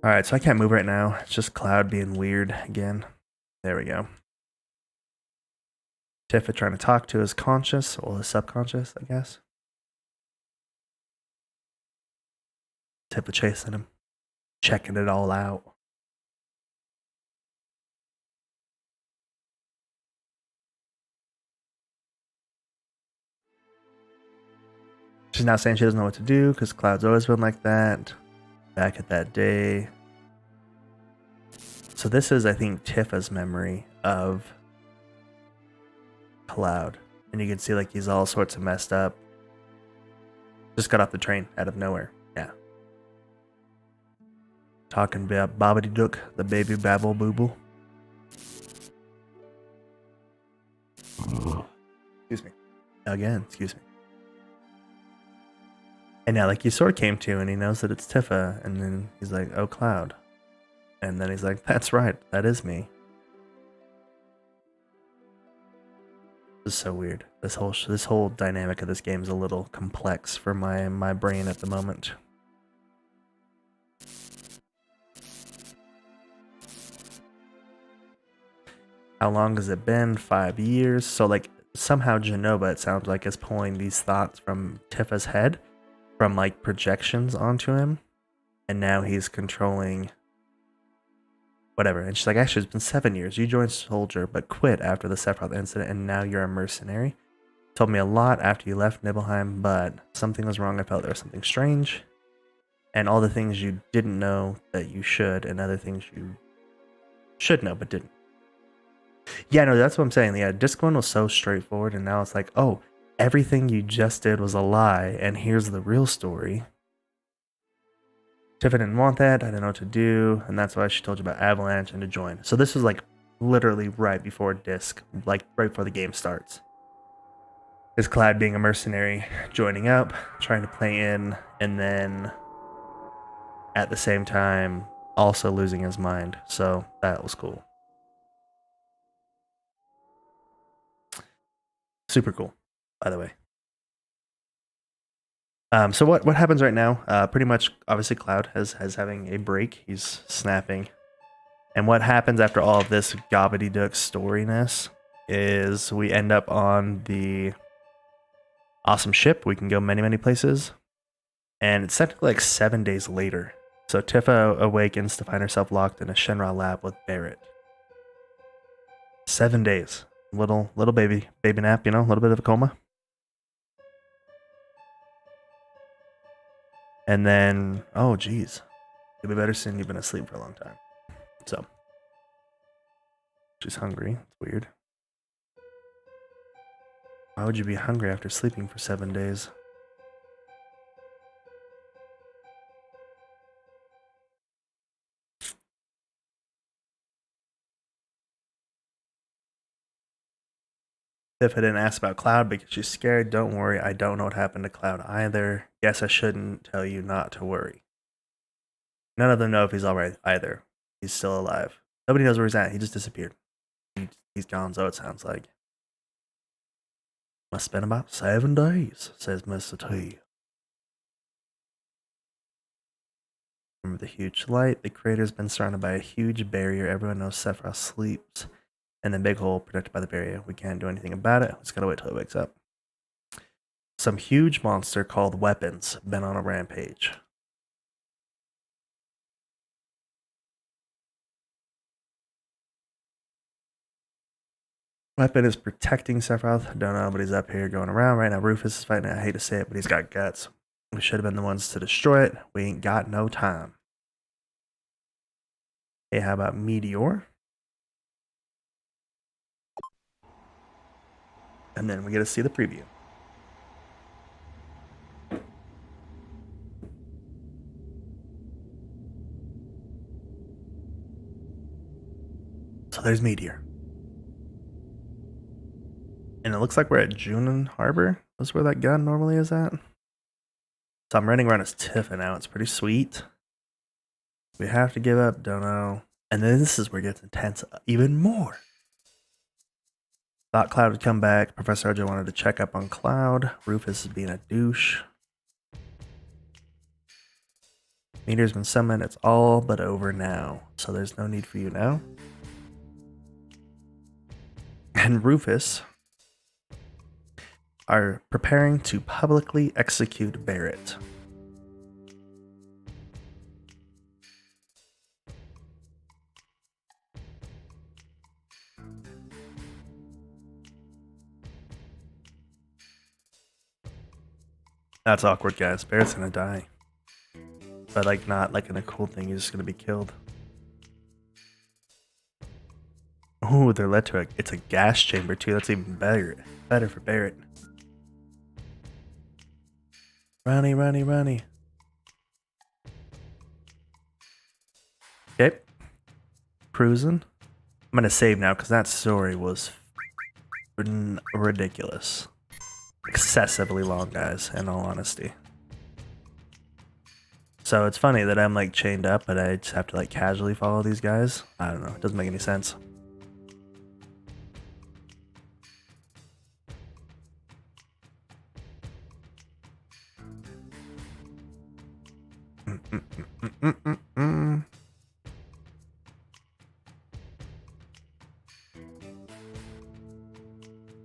S2: Alright, so I can't move right now. It's just Cloud being weird again. There we go. Tifa trying to talk to his conscious, or his subconscious, I guess. Tifa chasing him, checking it all out. She's now saying she doesn't know what to do because Cloud's always been like that. Back at that day. So this is, I think, Tifa's memory of Cloud. And you can see like he's all sorts of messed up. Just got off the train out of nowhere. Yeah. Talking about Bobbity Dook, the baby babble booble. Excuse me. Again, excuse me. And now like Ysor came to and he knows that it's Tifa, and then he's like, oh, Cloud. And then he's like, that's right, that is me. This is so weird. This whole dynamic of this game is a little complex for my brain at the moment. How long has it been? 5 years. So like somehow Genova, it sounds like, is pulling these thoughts from Tifa's head, from like projections onto him, and now he's controlling whatever. And she's like, actually, it's been 7 years. You joined Soldier, but quit after the Sephiroth incident, and now you're a mercenary. Told me a lot after you left Nibelheim, but something was wrong. I felt there was something strange. And all the things you didn't know that you should, and other things you should know but didn't. Yeah, no, that's what I'm saying. Yeah, Disc 1 was so straightforward, and now it's like, oh, everything you just did was a lie, and here's the real story. Tifa didn't want that, I didn't know what to do, and that's why she told you about Avalanche and to join. So this was like literally right before Disc, like right before the game starts. Is Cloud being a mercenary, joining up, trying to play in, and then at the same time also losing his mind. So that was cool. Super cool, by the way. So what happens right now? Pretty much, obviously, Cloud has having a break. He's snapping. And what happens after all of this gobbledygook storiness is we end up on the awesome ship. We can go many, many places. And it's technically like 7 days later. So Tifa awakens to find herself locked in a Shenra lab with Barrett. 7 days. Little baby nap, you know, a little bit of a coma. And then, oh geez, you'll be better soon. You've been asleep for a long time. So she's hungry. It's weird. Why would you be hungry after sleeping for 7 days? If I didn't ask about Cloud because she's scared, don't worry. I don't know what happened to Cloud either. Guess I shouldn't tell you not to worry. None of them know if he's alright either. He's still alive. Nobody knows where he's at. He just disappeared. He's gone, so it sounds like. Must have been about 7 days, says Mr. T. Remember the huge light? The crater's been surrounded by a huge barrier. Everyone knows Sephiroth sleeps. And the big hole protected by the barrier. We can't do anything about it. We just gotta wait till it wakes up. Some huge monster called Weapons been on a rampage. Weapon is protecting Sephiroth. Don't know, but he's up here going around right now. Rufus is fighting it. I hate to say it, but he's got guts. We should have been the ones to destroy it. We ain't got no time. Hey, how about Meteor? And then we get to see the preview. So there's Meteor. And it looks like we're at Junin Harbor. That's where that gun normally is at. So I'm running around as Tifa now. It's pretty sweet. We have to give up, don't know. And then this is where it gets intense even more. Thought Cloud would come back. Professor Ojo wanted to check up on Cloud. Rufus is being a douche. Meteor's been summoned. It's all but over now. So there's no need for you now. And Rufus are preparing to publicly execute Barrett. That's awkward, guys. Barrett's gonna die. But like not like in a cool thing, he's just gonna be killed. Ooh, they're led to a it's a gas chamber too. That's even better. Better for Barrett. Runny. Okay. Cruising. I'm gonna save now because that story was ridiculous. Excessively long, guys, in all honesty. So it's funny that I'm like chained up, but I just have to like casually follow these guys. I don't know. It doesn't make any sense.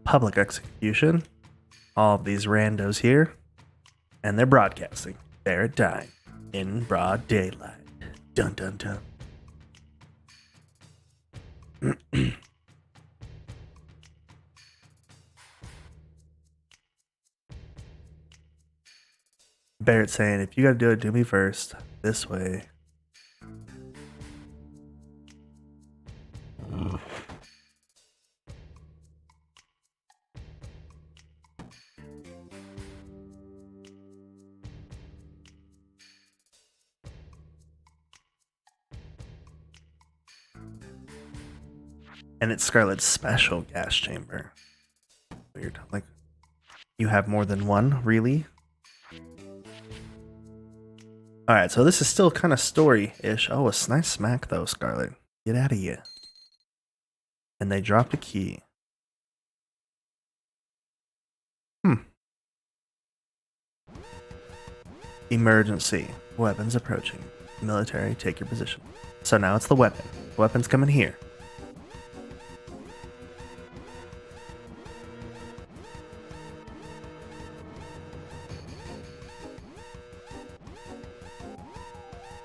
S2: Public execution. All of these randos here. And they're broadcasting. They're dying. In broad daylight. Dun dun dun. Barrett saying, if you gotta do it, do me first. This way. And it's Scarlet's special gas chamber. Weird. Like, you have more than one, really? Alright, so this is still kind of story-ish. Oh, a nice smack though, Scarlet. Get out of here. And they dropped a key. Emergency. Weapons approaching. Military, take your position. So now it's the weapon. The weapon's coming here.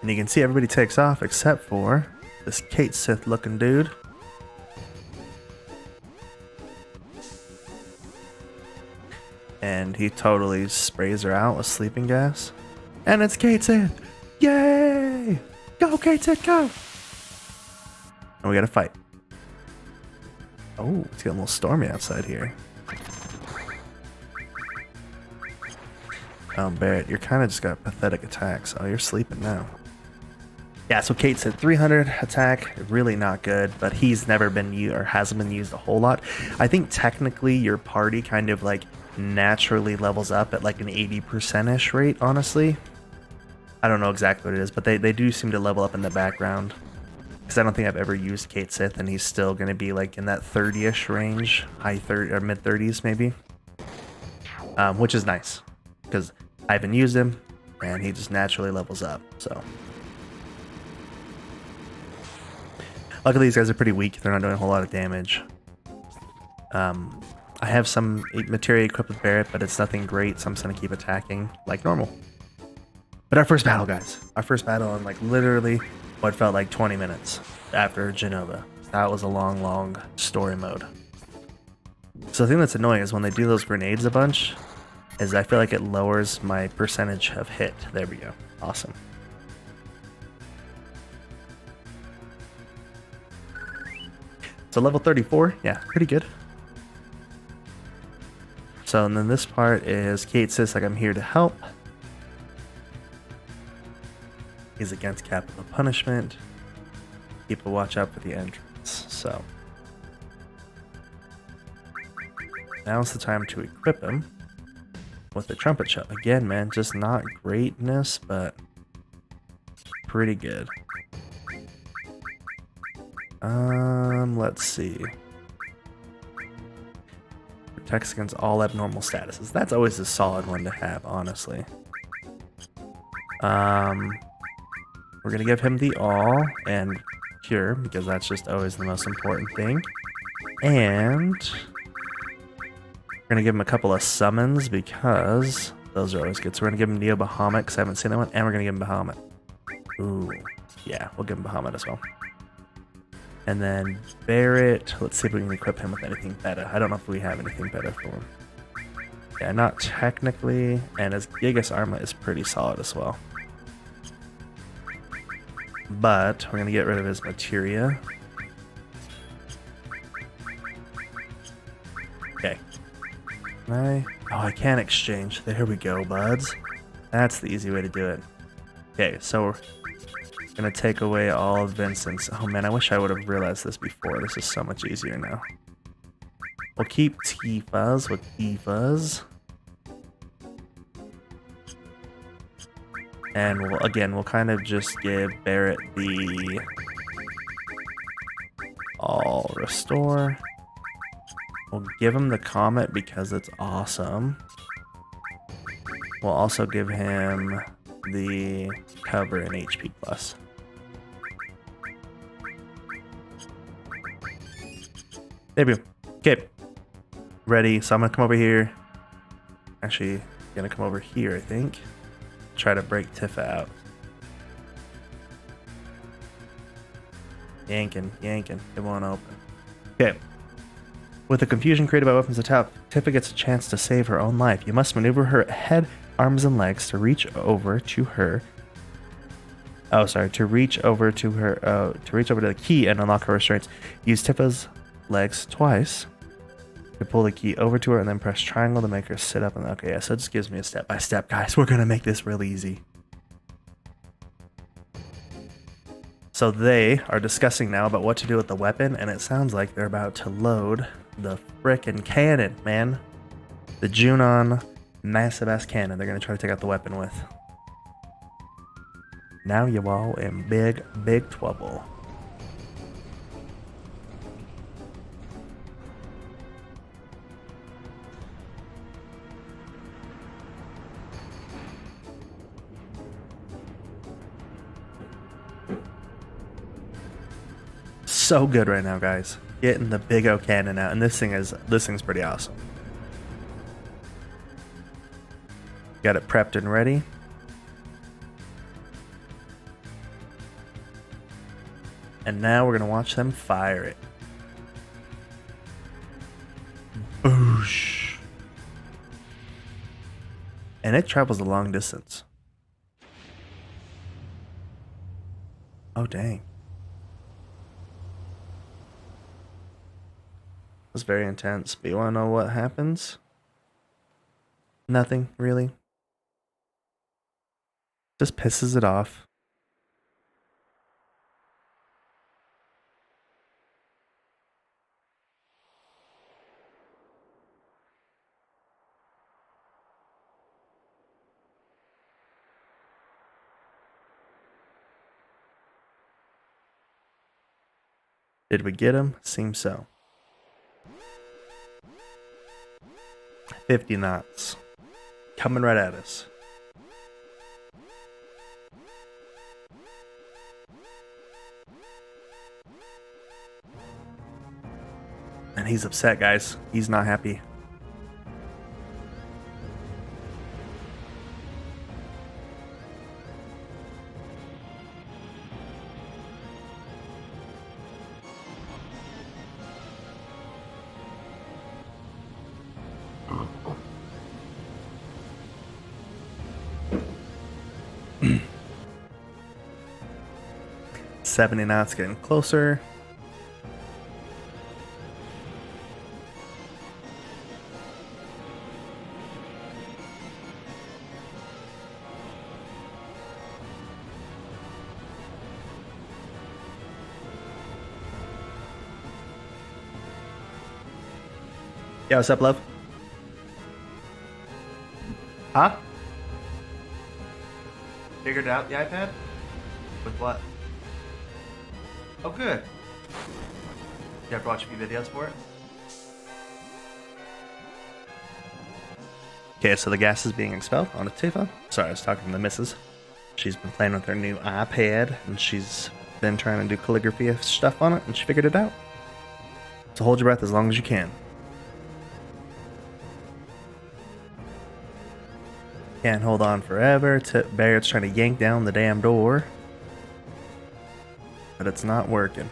S2: And you can see everybody takes off except for this Kate Sith looking dude. and he totally sprays her out with sleeping gas. And it's Kate Sith! Yay! Go, Kate Sith, go! And we gotta fight. Oh, it's getting a little stormy outside here. Oh, Barrett, you're kind of just got pathetic attacks. Oh, you're sleeping now. Yeah, so Kate said 300 attack, really not good, but he's never been used or hasn't been used a whole lot. I think technically your party kind of like naturally levels up at like an 80%-ish rate, honestly. I don't know exactly what it is, but they do seem to level up in the background. Because I don't think I've ever used Kate Sith, and he's still going to be like in that 30-ish range, high 30 or mid 30s maybe, which is nice because I haven't used him, and he just naturally levels up. So luckily these guys are pretty weak; they're not doing a whole lot of damage. I have some materia equipped with Barrett, but it's nothing great, so I'm just going to keep attacking like normal. But our first battle, guys, our first battle in like literally what felt like 20 minutes after Genova. That was a long story mode. So the thing that's annoying is when they do those grenades a bunch, is I feel like it lowers my percentage of hit. There we go. Awesome. So level 34, yeah, pretty good. So and then this part is Kate says like I'm here to help. He's against capital punishment. People watch out for the entrance. So now's the time to equip him with the trumpet shell. Again, man, just not greatness, but pretty good. Let's see. Protects against all abnormal statuses. That's always a solid one to have, honestly. We're gonna give him the all and cure because that's just always the most important thing. And we're gonna give him a couple of summons because those are always good. So we're gonna give him Neo Bahamut because I haven't seen that one, and we're gonna give him Bahamut. Ooh, yeah, we'll give him Bahamut as well. And then Barrett, let's see if we can equip him with anything better. I don't know if we have anything better for him. Yeah, not technically, and his Gigas Armor is pretty solid as well. But we're gonna get rid of his materia. Okay. Oh, I can exchange. There we go, buds. That's the easy way to do it. Okay, so we're gonna take away all of Vincent's. Oh man, I wish I would have realized this before. This is so much easier now. We'll keep Tifa's with Tifa's. And we'll kind of just give Barrett the all restore. We'll give him the Comet because it's awesome. We'll also give him the cover and HP plus. There we go. Okay. Ready. So I'm gonna come over here. Actually, gonna come over here, I think. Try to break Tifa out. Yanking. It won't open. Okay. With the confusion created by weapons attack, Tifa gets a chance to save her own life. You must maneuver her head, arms, and legs to reach over to her. Oh, sorry. To reach over to the key and unlock her restraints. Use Tifa's legs twice to pull the key over to her and then press triangle to make her sit up. And okay, yeah, so it just gives me a step by step, guys. We're gonna make this real easy. So they are discussing now about what to do with the weapon, and it sounds like they're about to load the frickin' cannon, man. The Junon massive ass cannon they're gonna try to take out the weapon with. Now you all in big trouble. So good right now, guys. Getting the big O cannon out, and this thing's pretty awesome. Got it prepped and ready. And now we're gonna watch them fire it. Boosh. And it travels a long distance. Oh, dang. It's very intense. But you want to know what happens? Nothing, really. Just pisses it off. Did we get him? Seems so. 50 knots. Coming right at us. And he's upset, guys. He's not happy. $70 knots getting closer. Yeah, what's up, love? Huh? Figured out the iPad? With what? Oh, good. You have to watch a few videos for it? Okay, so the gas is being expelled on a Tifa. Sorry, I was talking to the missus. She's been playing with her new iPad, and she's been trying to do calligraphy stuff on it, and she figured it out. So hold your breath as long as you can. Can't hold on forever. Barrett's trying to yank down the damn door. But it's not working.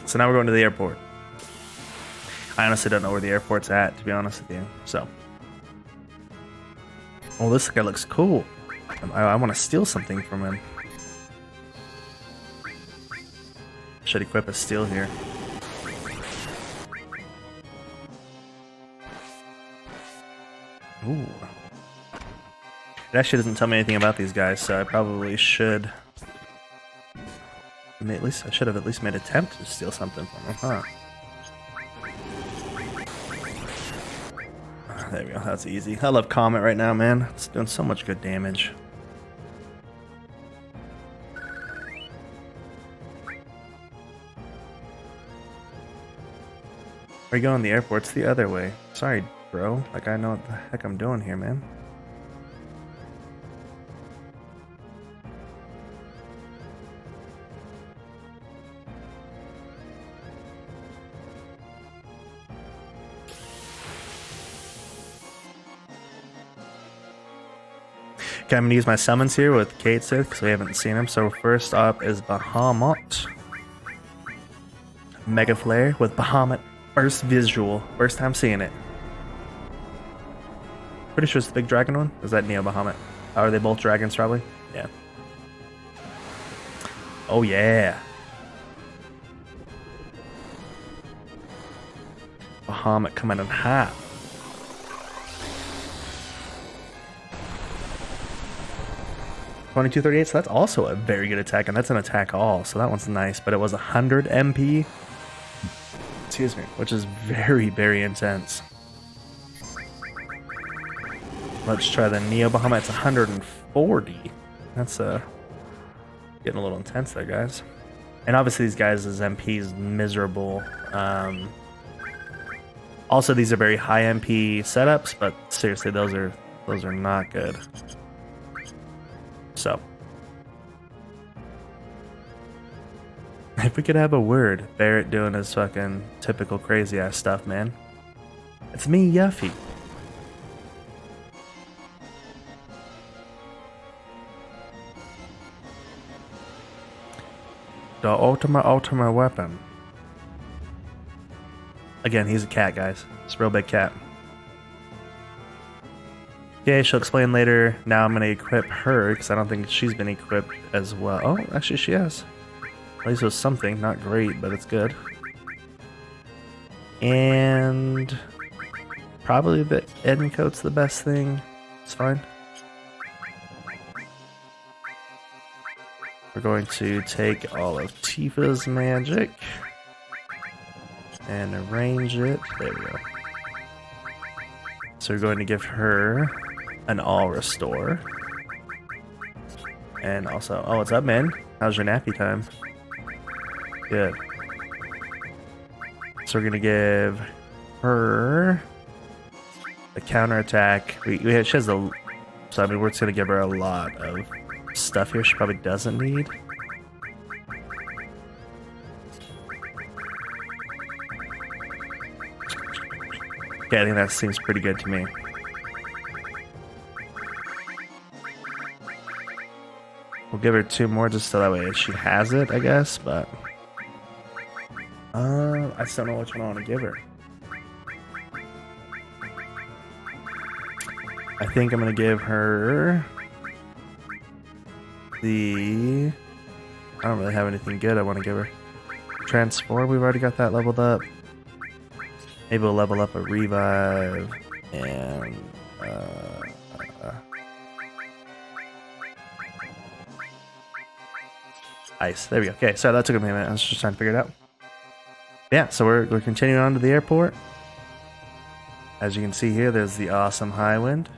S2: So now we're going to the airport. I honestly don't know where the airport's at, to be honest with you. So, oh, this guy looks cool. I want to steal something from him. Should equip a steal here. Ooh. It actually doesn't tell me anything about these guys, so I probably should. I should have at least made an attempt to steal something from him, huh? There we go, that's easy. I love Comet right now, man. It's doing so much good damage. Where you going? The airport's the other way. Sorry, bro. Like, I know what the heck I'm doing here, man. Okay, I'm gonna use my summons here with Kate Sith because we haven't seen him. So first up is Bahamut. Mega Flare with Bahamut. First visual. First time seeing it. Pretty sure it's the big dragon one. Is that Neo Bahamut? Are they both dragons probably? Yeah. Oh yeah. Bahamut coming in hot. $22.38, so that's also a very good attack, and that's an attack all, so that one's nice, but it was 100 MP, excuse me, which is very, very intense. Let's try the Neo Bahamut. It's 140. That's getting a little intense there, guys. And obviously these guys' MP is miserable. Also, these are very high MP setups, but seriously, those are Those are not good. So, if we could have a word, Barrett doing his fucking typical crazy ass stuff, man. It's me, Yuffie. The ultimate weapon. Again, he's a cat, guys. It's a real big cat. Okay, she'll explain later. Now I'm going to equip her, because I don't think she's been equipped as well. Oh, actually she has. At least it was something. Not great, but it's good. And probably the Eden coat's the best thing. It's fine. We're going to take all of Tifa's magic and arrange it. There we go. So we're going to give her an all restore. And also, oh, what's up, man? How's your nappy time? Good. So we're gonna give her a counterattack. She has a, so I mean, we're just gonna give her a lot of stuff here she probably doesn't need. Okay, I think that seems pretty good to me. We'll give her 2 more just so that way she has it, I guess, but I just don't know which one I want to give her. I think I'm going to give her the... I don't really have anything good I want to give her. Transform, we've already got that leveled up. Maybe we'll level up a revive and... ice. There we go. Okay, sorry, that took me a minute. I was just trying to figure it out. Yeah, so we're continuing on to the airport. As you can see here, there's the awesome high wind.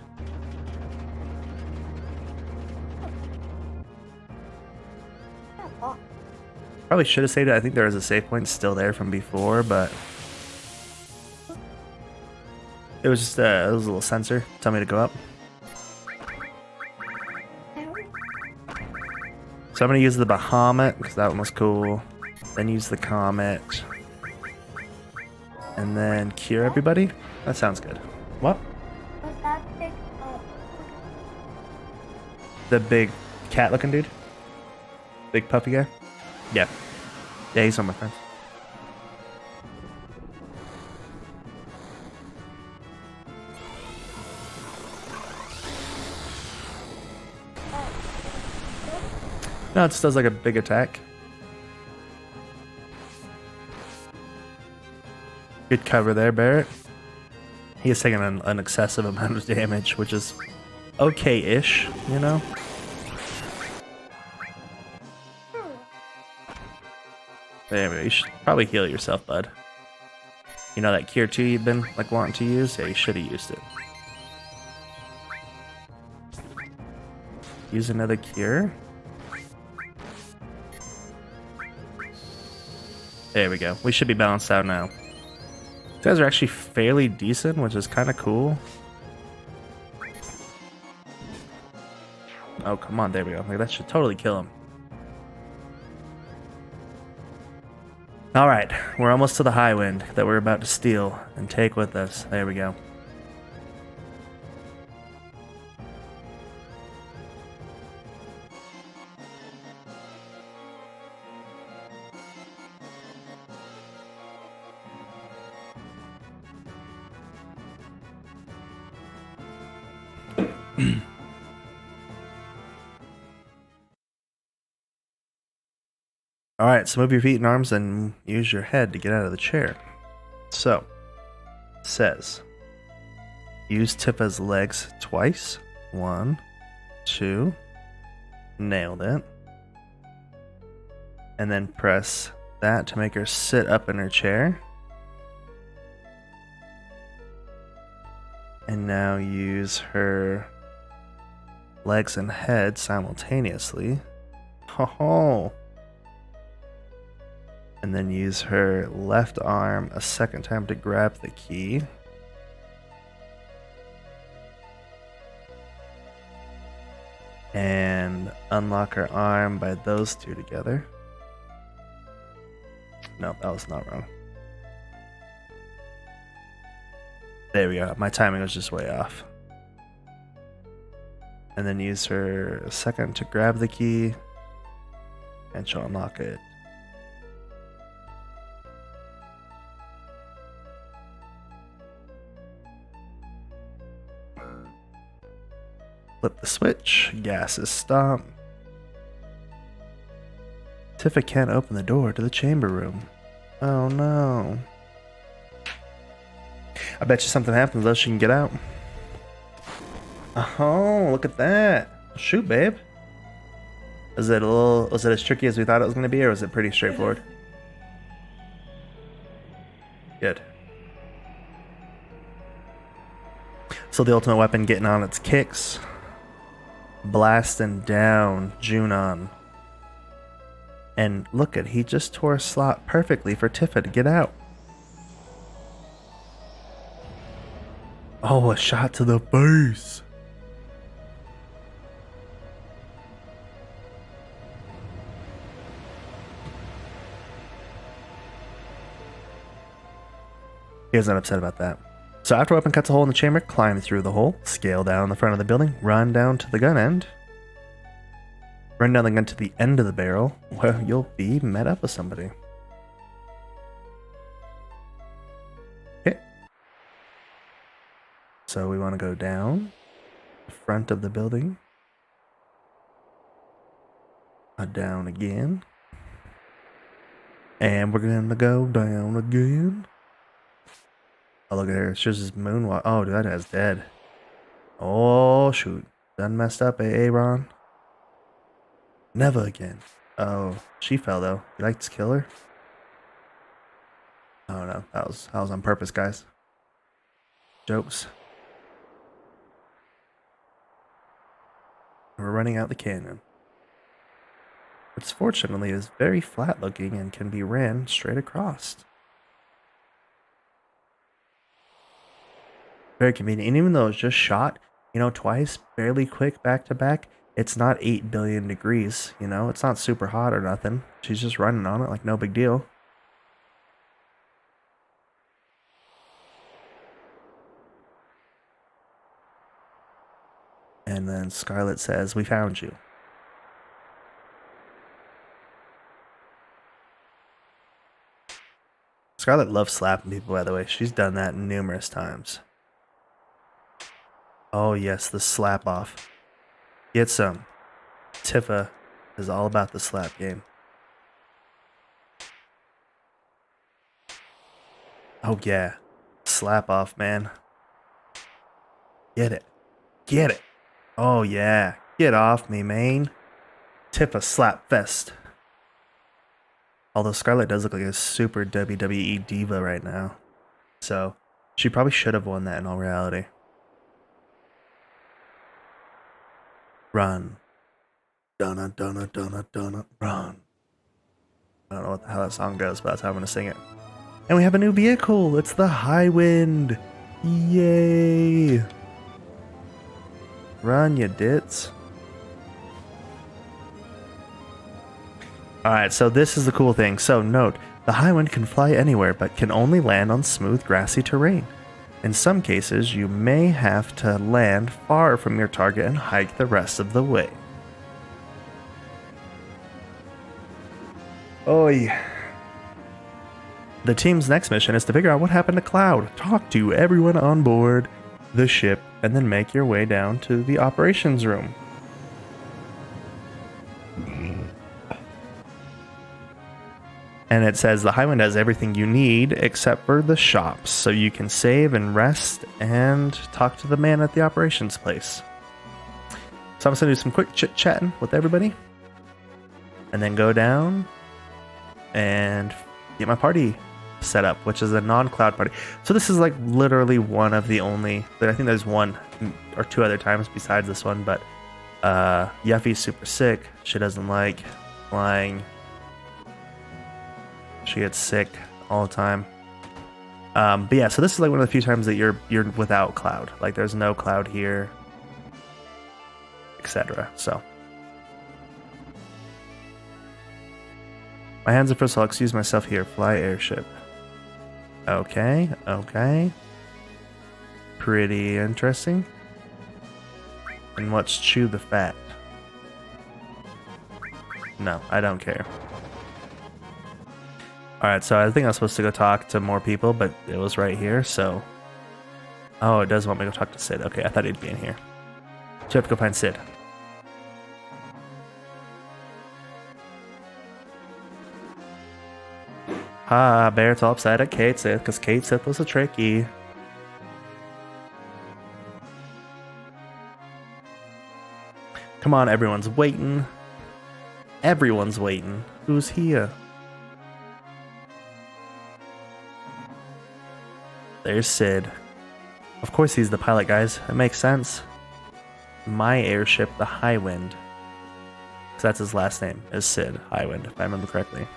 S2: Probably should have saved it. I think there was a save point still there from before, but it was just it was a little sensor tell me to go up. So I'm going to use the Bahamut, because that one was cool. Then use the Comet. And then cure everybody? That sounds good. What?
S3: Was that big?
S2: The big cat-looking dude? Big puppy guy? Yeah. Yeah, he's one of my friends. No, it just does like a big attack. Good cover there, Barrett. He is taking an excessive amount of damage, which is okay-ish, you know? There we go. You should probably heal yourself, bud. You know that cure 2 you've been like wanting to use? Yeah, you should have used it. Use another cure. There we go. We should be balanced out now. These guys are actually fairly decent, which is kind of cool. Oh, come on. There we go. Like, that should totally kill him. Alright. We're almost to the high wind that we're about to steal and take with us. There we go. Alright, so move your feet and arms and use your head to get out of the chair. So, it says, use Tifa's legs twice. 1, 2, nailed it. And then press that to make her sit up in her chair. And now use her legs and head simultaneously. Ho-ho! And then use her left arm a second time to grab the key. And unlock her arm by those two together. No, that was not wrong. There we go. My timing was just way off. And then use her second to grab the key. And she'll unlock it. Flip the switch. Gas is stopped. Tifa can't open the door to the chamber room. Oh no. I bet you something happens though she can get out. Oh, look at that. Shoot, babe. Was it as tricky as we thought it was going to be, or was it pretty straightforward? Good. So the ultimate weapon getting on its kicks. Blasting down Junon. And look at, he just tore a slot perfectly for Tifa to get out. Oh, a shot to the face. He wasn't upset about that. So after weapon cuts a hole in the chamber, climb through the hole, scale down the front of the building, run down to the gun end. Run down the gun to the end of the barrel, where you'll be met up with somebody. Okay. So we want to go down the front of the building. Down again. And we're going to go down again. Oh, look at her. She's just moonwalk. Oh, dude, that guy's dead. Oh, shoot. Done messed up, Ron. Never again. Oh, she fell, though. You like to kill her? Oh, no. That was on purpose, guys. Jokes. We're running out the canyon. Which, fortunately, is very flat-looking and can be ran straight across. Very convenient. And even though it's just shot, twice, fairly quick back-to-back, it's not 8 billion degrees, It's not super hot or nothing. She's just running on it like no big deal. And then Scarlet says, "We found you." Scarlet loves slapping people, by the way. She's done that numerous times. Oh, yes, the slap off. Get some. Tifa is all about the slap game. Oh, yeah. Slap off, man. Get it. Get it. Oh, yeah. Get off me, man. Tifa slap fest. Although Scarlet does look like a super WWE diva right now. So, she probably should have won that in all reality. Run. Donna, Donna, Donna, Donna, run. I don't know how that song goes, but that's how I'm going to sing it. And we have a new vehicle. It's the High Wind. Yay. Run, you dits. Alright, so this is the cool thing. So note, the High Wind can fly anywhere, but can only land on smooth, grassy terrain. In some cases, you may have to land far from your target and hike the rest of the way. Oi. The team's next mission is to figure out what happened to Cloud, talk to everyone on board the ship, and then make your way down to the operations room. And it says the High Wind has everything you need except for the shops, so you can save and rest and talk to the man at the operations place. So I'm just going to do some quick chit-chatting with everybody. And then go down and get my party set up, which is a non-cloud party. So this is like literally one of the only, I think there's one or two other times besides this one, but Yuffie's super sick. She doesn't like flying. She gets sick all the time. But yeah, so this is like one of the few times that you're without Cloud. Like there's no Cloud here. etc. So my hands are first. I'll excuse myself here. Fly airship. Okay, okay. Pretty interesting. And let's chew the fat. No, I don't care. Alright, so I think I was supposed to go talk to more people, but it was right here, so... Oh, it does want me to go talk to Sid. Okay, I thought he'd be in here. So I have to go find Sid. Ah, Barrett's all upset at Kate Sith, because Kate Sith was a tricky. Come on, everyone's waiting. Everyone's waiting. Who's here? There's Sid. Of course he's the pilot, guys. It makes sense. My airship, the Highwind. Because that's his last name, is Sid Highwind, if I remember correctly.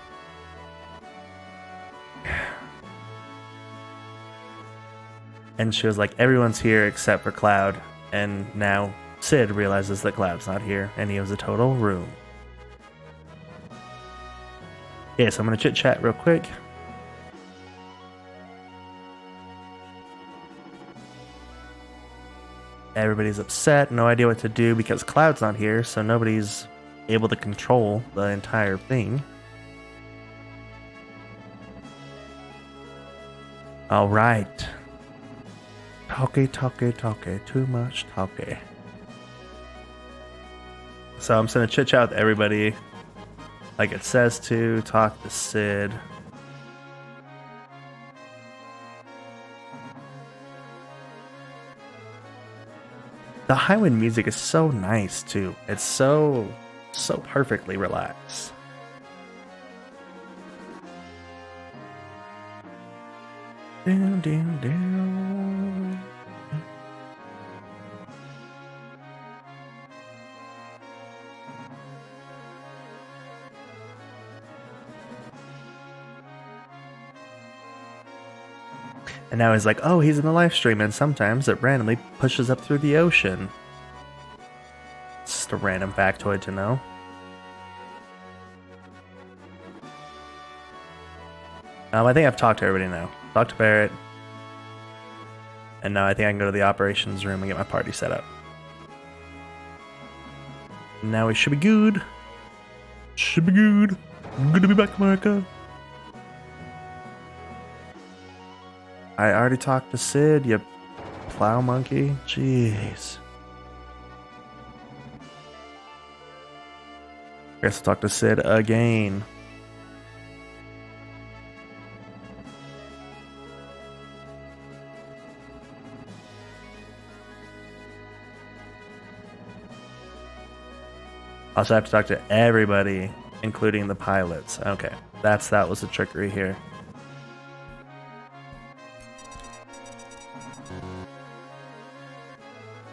S2: And she was like, everyone's here except for Cloud. And now Sid realizes that Cloud's not here, and he has a total room. Okay, so I'm going to chit-chat real quick. Everybody's upset, no idea what to do because Cloud's not here, so nobody's able to control the entire thing. Alright. Talkie, too much talkie. So I'm just gonna chit chat with everybody like it says to, talk to Sid. The Highwind music is so nice too. It's so perfectly relaxed. Down, down, down. And now he's like, oh, he's in the live stream, and sometimes it randomly pushes up through the ocean. It's just a random factoid to know. I think I've talked to everybody now. Talked to Barrett. And now I think I can go to the operations room and get my party set up. Now we should be good. Should be good. Good to be back, America. I already talked to Sid, you plow monkey. Jeez. Guess I'll talk to Sid again. Also have to talk to everybody, including the pilots. Okay, that was the trickery here.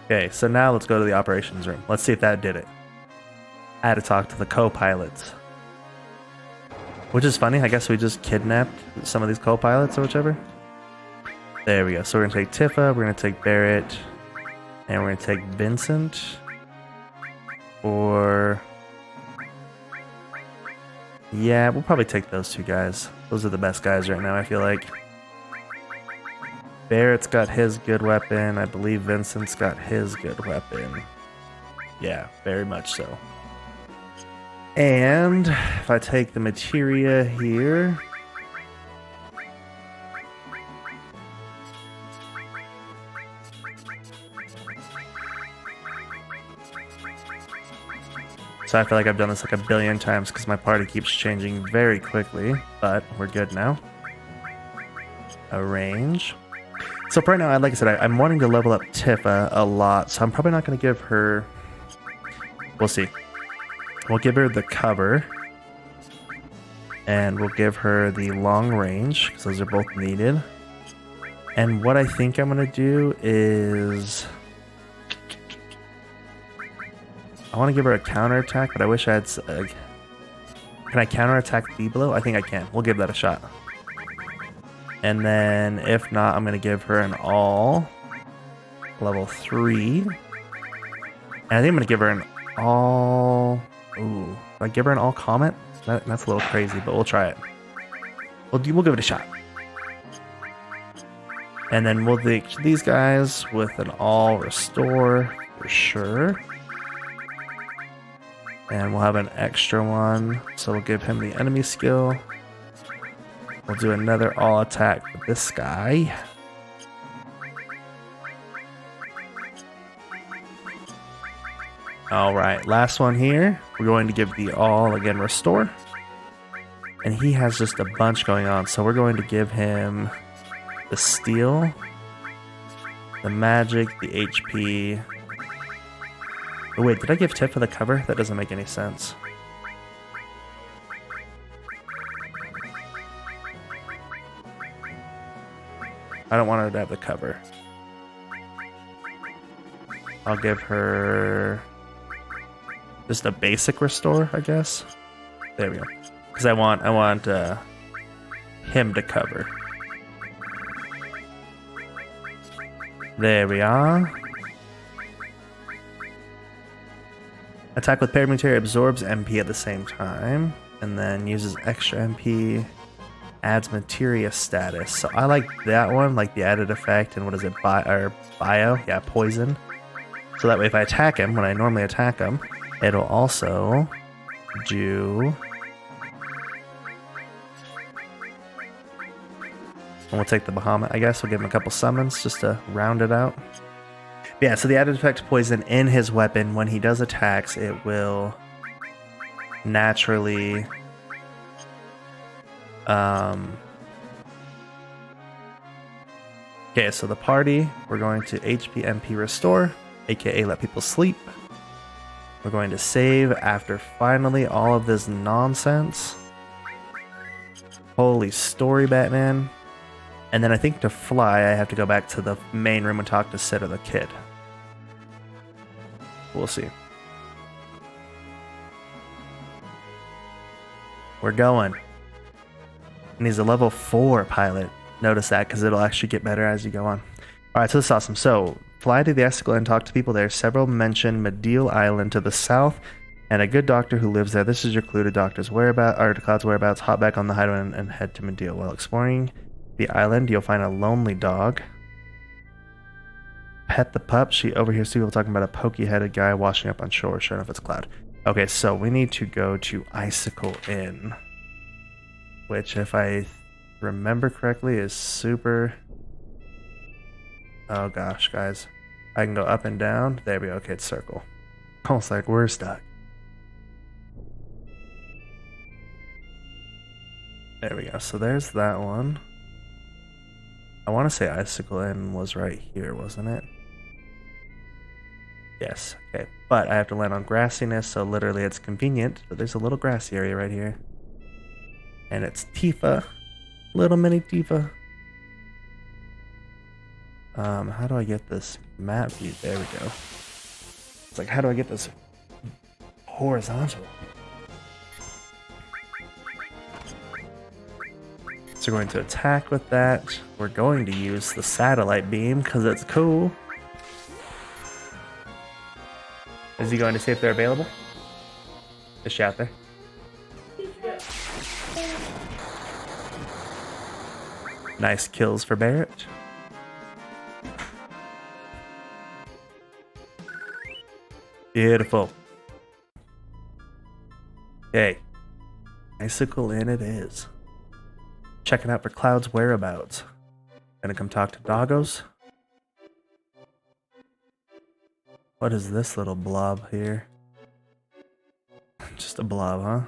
S2: Okay, so now let's go to the operations room. Let's see if that did it. I had to talk to the co-pilots. Which is funny, I guess we just kidnapped some of these co-pilots or whichever. There we go. So we're going to take Tifa, we're going to take Barrett, and we're going to take Vincent. Or... yeah, we'll probably take those two guys. Those are the best guys right now, I feel like. Barrett's got his good weapon. I believe Vincent's got his good weapon. Yeah, very much so. And if I take the materia here... so I feel like I've done this like a billion times because my party keeps changing very quickly, but we're good now. Arrange. So for right now, like I said, I'm wanting to level up Tifa a lot, so I'm probably not going to give her... we'll see. We'll give her the cover, and we'll give her the long range, because those are both needed. And what I think I'm going to do is... I want to give her a counterattack, but I wish I had... can I counterattack D-Blow? I think I can. We'll give that a shot. And then, if not, I'm going to give her an all level 3. And I think I'm gonna give her an all. Ooh, do I give her an all comment? That's a little crazy, but we'll try it. We'll give it a shot. And then we'll do these guys with an all restore for sure. And we'll have an extra one, so we'll give him the enemy skill. We'll do another all attack with this guy. Alright, last one here. We're going to give the all again restore. And he has just a bunch going on, so we're going to give him the steel, the magic, the HP. Oh, wait, did I give Tifa the cover? That doesn't make any sense. I don't want her to have the cover. I'll give her just a basic restore, I guess. There we go. Because I want him to cover. There we are. Attack with paired materia absorbs MP at the same time, and then uses extra MP, adds materia status. So I like that one, like the added effect, and what is it, bio? Yeah, poison. So that way if I attack him, when I normally attack him, it'll also do... And we'll take the Bahamut, I guess. We'll give him a couple summons just to round it out. Yeah, so the added effect poison in his weapon, when he does attacks, it will naturally okay, so the party, we're going to HP MP restore, aka let people sleep. We're going to save after finally all of this nonsense. Holy story, Batman. And then I think to fly, I have to go back to the main room and talk to Sid or the kid. We'll see. We're going. And he's a level 4 pilot. Notice that, because it'll actually get better as you go on. Alright, so this is awesome. So, fly to the Icicle and talk to people there. Several mention Medeal Island to the south, and a good doctor who lives there. This is your clue to Doctor's whereabouts, or to Cloud's whereabouts. Hop back on the hideaway and head to Medeal. While exploring the island, you'll find a lonely dog. Pet the pup. She overhears two people talking about a pokey-headed guy washing up on shore. Sure enough, it's Cloud. Okay, so we need to go to Icicle Inn, which, if I remember correctly, is super... Oh gosh, guys. I can go up and down. There we go. Okay, it's circle. Almost like we're stuck. There we go. So there's that one. I want to say Icicle Inn was right here, wasn't it? Yes. Okay. But I have to land on grassiness, so literally it's convenient. But there's a little grassy area right here. And it's Tifa. Little mini Tifa. How do I get this map view? There we go. It's like, how do I get this horizontal? So we're going to attack with that. We're going to use the satellite beam because it's cool. Is he going to see if they're available? Is she out there? Nice kills for Barrett. Beautiful. Okay. Icicle Inn it is. Checking out for Cloud's whereabouts. Gonna come talk to Doggos. What is this little blob here? Just a blob, huh?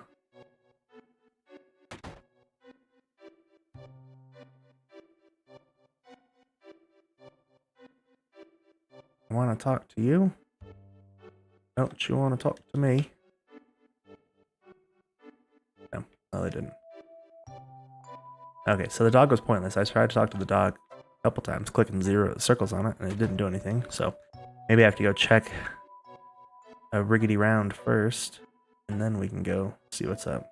S2: I want to talk to you. Don't you want to talk to me? No, they didn't. Okay, so the dog was pointless. I tried to talk to the dog a couple times, clicking circles on it, and it didn't do anything. So maybe I have to go check a riggedy round first, and then we can go see what's up.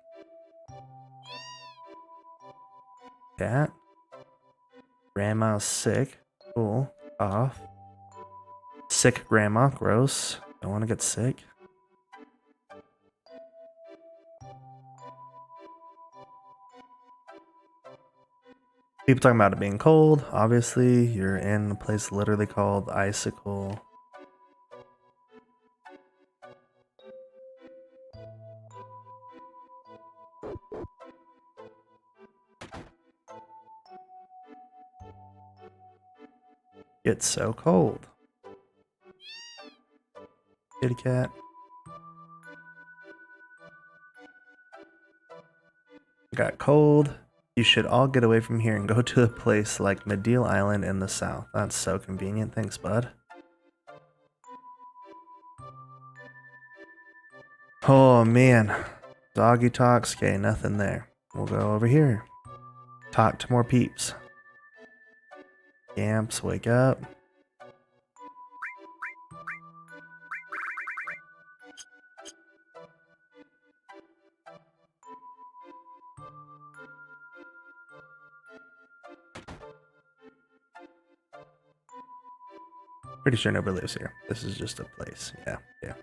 S2: Cat. Grandma's sick. Cool. Off. Sick grandma. Gross. Don't want to get sick. People talking about it being cold. Obviously, you're in a place literally called Icicle. It's so cold. Kitty cat. Got cold. You should all get away from here and go to a place like Medeal Island in the south. That's so convenient. Thanks, bud. Oh, man. Doggy talks. Okay, nothing there. We'll go over here. Talk to more peeps. Gamps, wake up. Pretty sure nobody lives here. This is just a place. Yeah.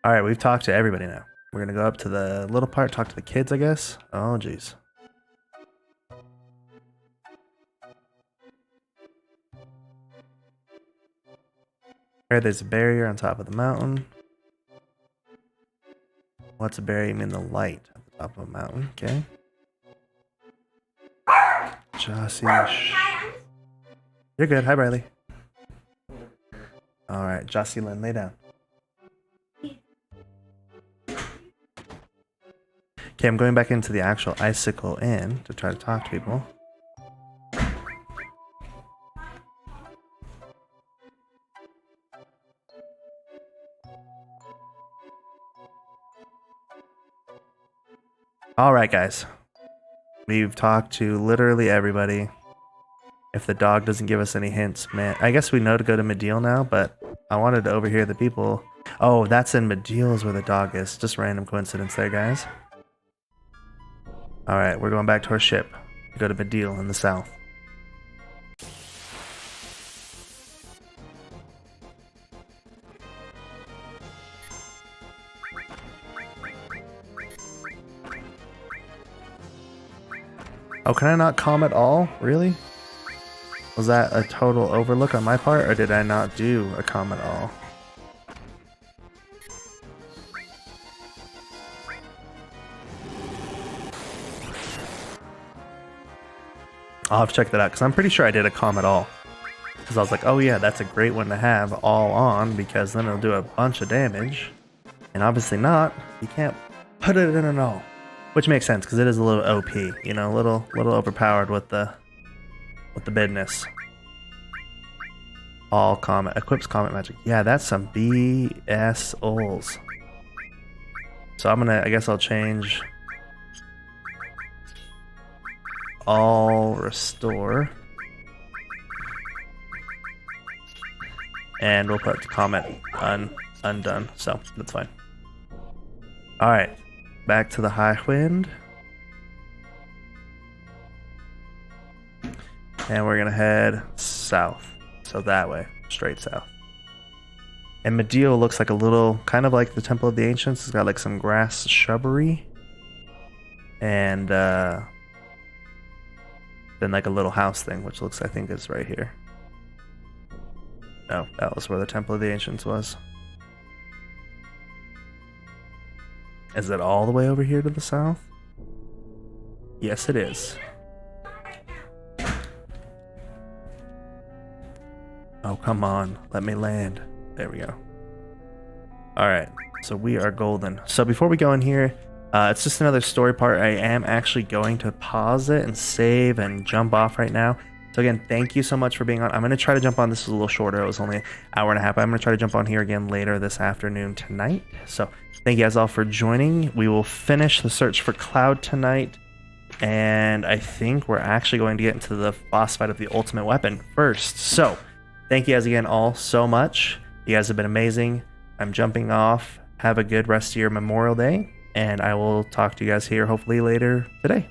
S2: All right, we've talked to everybody now. We're going to go up to the little part, talk to the kids, I guess. Oh, jeez. All right, there's a barrier on top of the mountain. What's a barrier? You mean the light at the top of a mountain. Okay. Jossie. You're good. Hi, Riley. All right, Jocelyn, lay down. Okay, I'm going back into the actual Icicle Inn to try to talk to people. All right, guys. We've talked to literally everybody. If the dog doesn't give us any hints, man, I guess we know to go to Medeal now, but I wanted to overhear the people. Oh, that's in Medeal is where the dog is. Just random coincidence there, guys. All right, we're going back to our ship. Go to Medeal in the south. Oh, can I not calm at all? Really? Was that a total overlook on my part, or did I not do a calm at all? I'll have to check that out, because I'm pretty sure I did a calm at all. Because I was like, oh yeah, that's a great one to have all on, because then it'll do a bunch of damage. And obviously not. You can't put it in an all. Which makes sense, because it is a little OP, you know, a little overpowered with the business. All comet equips comet magic. Yeah, that's some BS ols. So I guess I'll change all restore. And we'll put comet undone, so that's fine. Alright. Back to the high wind. And we're gonna head south. So that way, straight south. And Medeal looks like a little, kind of like the Temple of the Ancients. It's got like some grass shrubbery. And then like a little house thing, which looks, I think, is right here. No, that was where the Temple of the Ancients was. Is it all the way over here to the south? Yes, it is. Oh, come on. Let me land. There we go. Alright, so we are golden. So before we go in here, it's just another story part. I am actually going to pause it and save and jump off right now. So again, thank you so much for being on. I'm going to try to jump on. This is a little shorter. It was only an hour and a half. I'm going to try to jump on here again later this afternoon tonight. So thank you guys all for joining. We will finish the search for Cloud tonight. And I think we're actually going to get into the boss fight of the ultimate weapon first. So thank you guys again all so much. You guys have been amazing. I'm jumping off. Have a good rest of your Memorial Day. And I will talk to you guys here hopefully later today.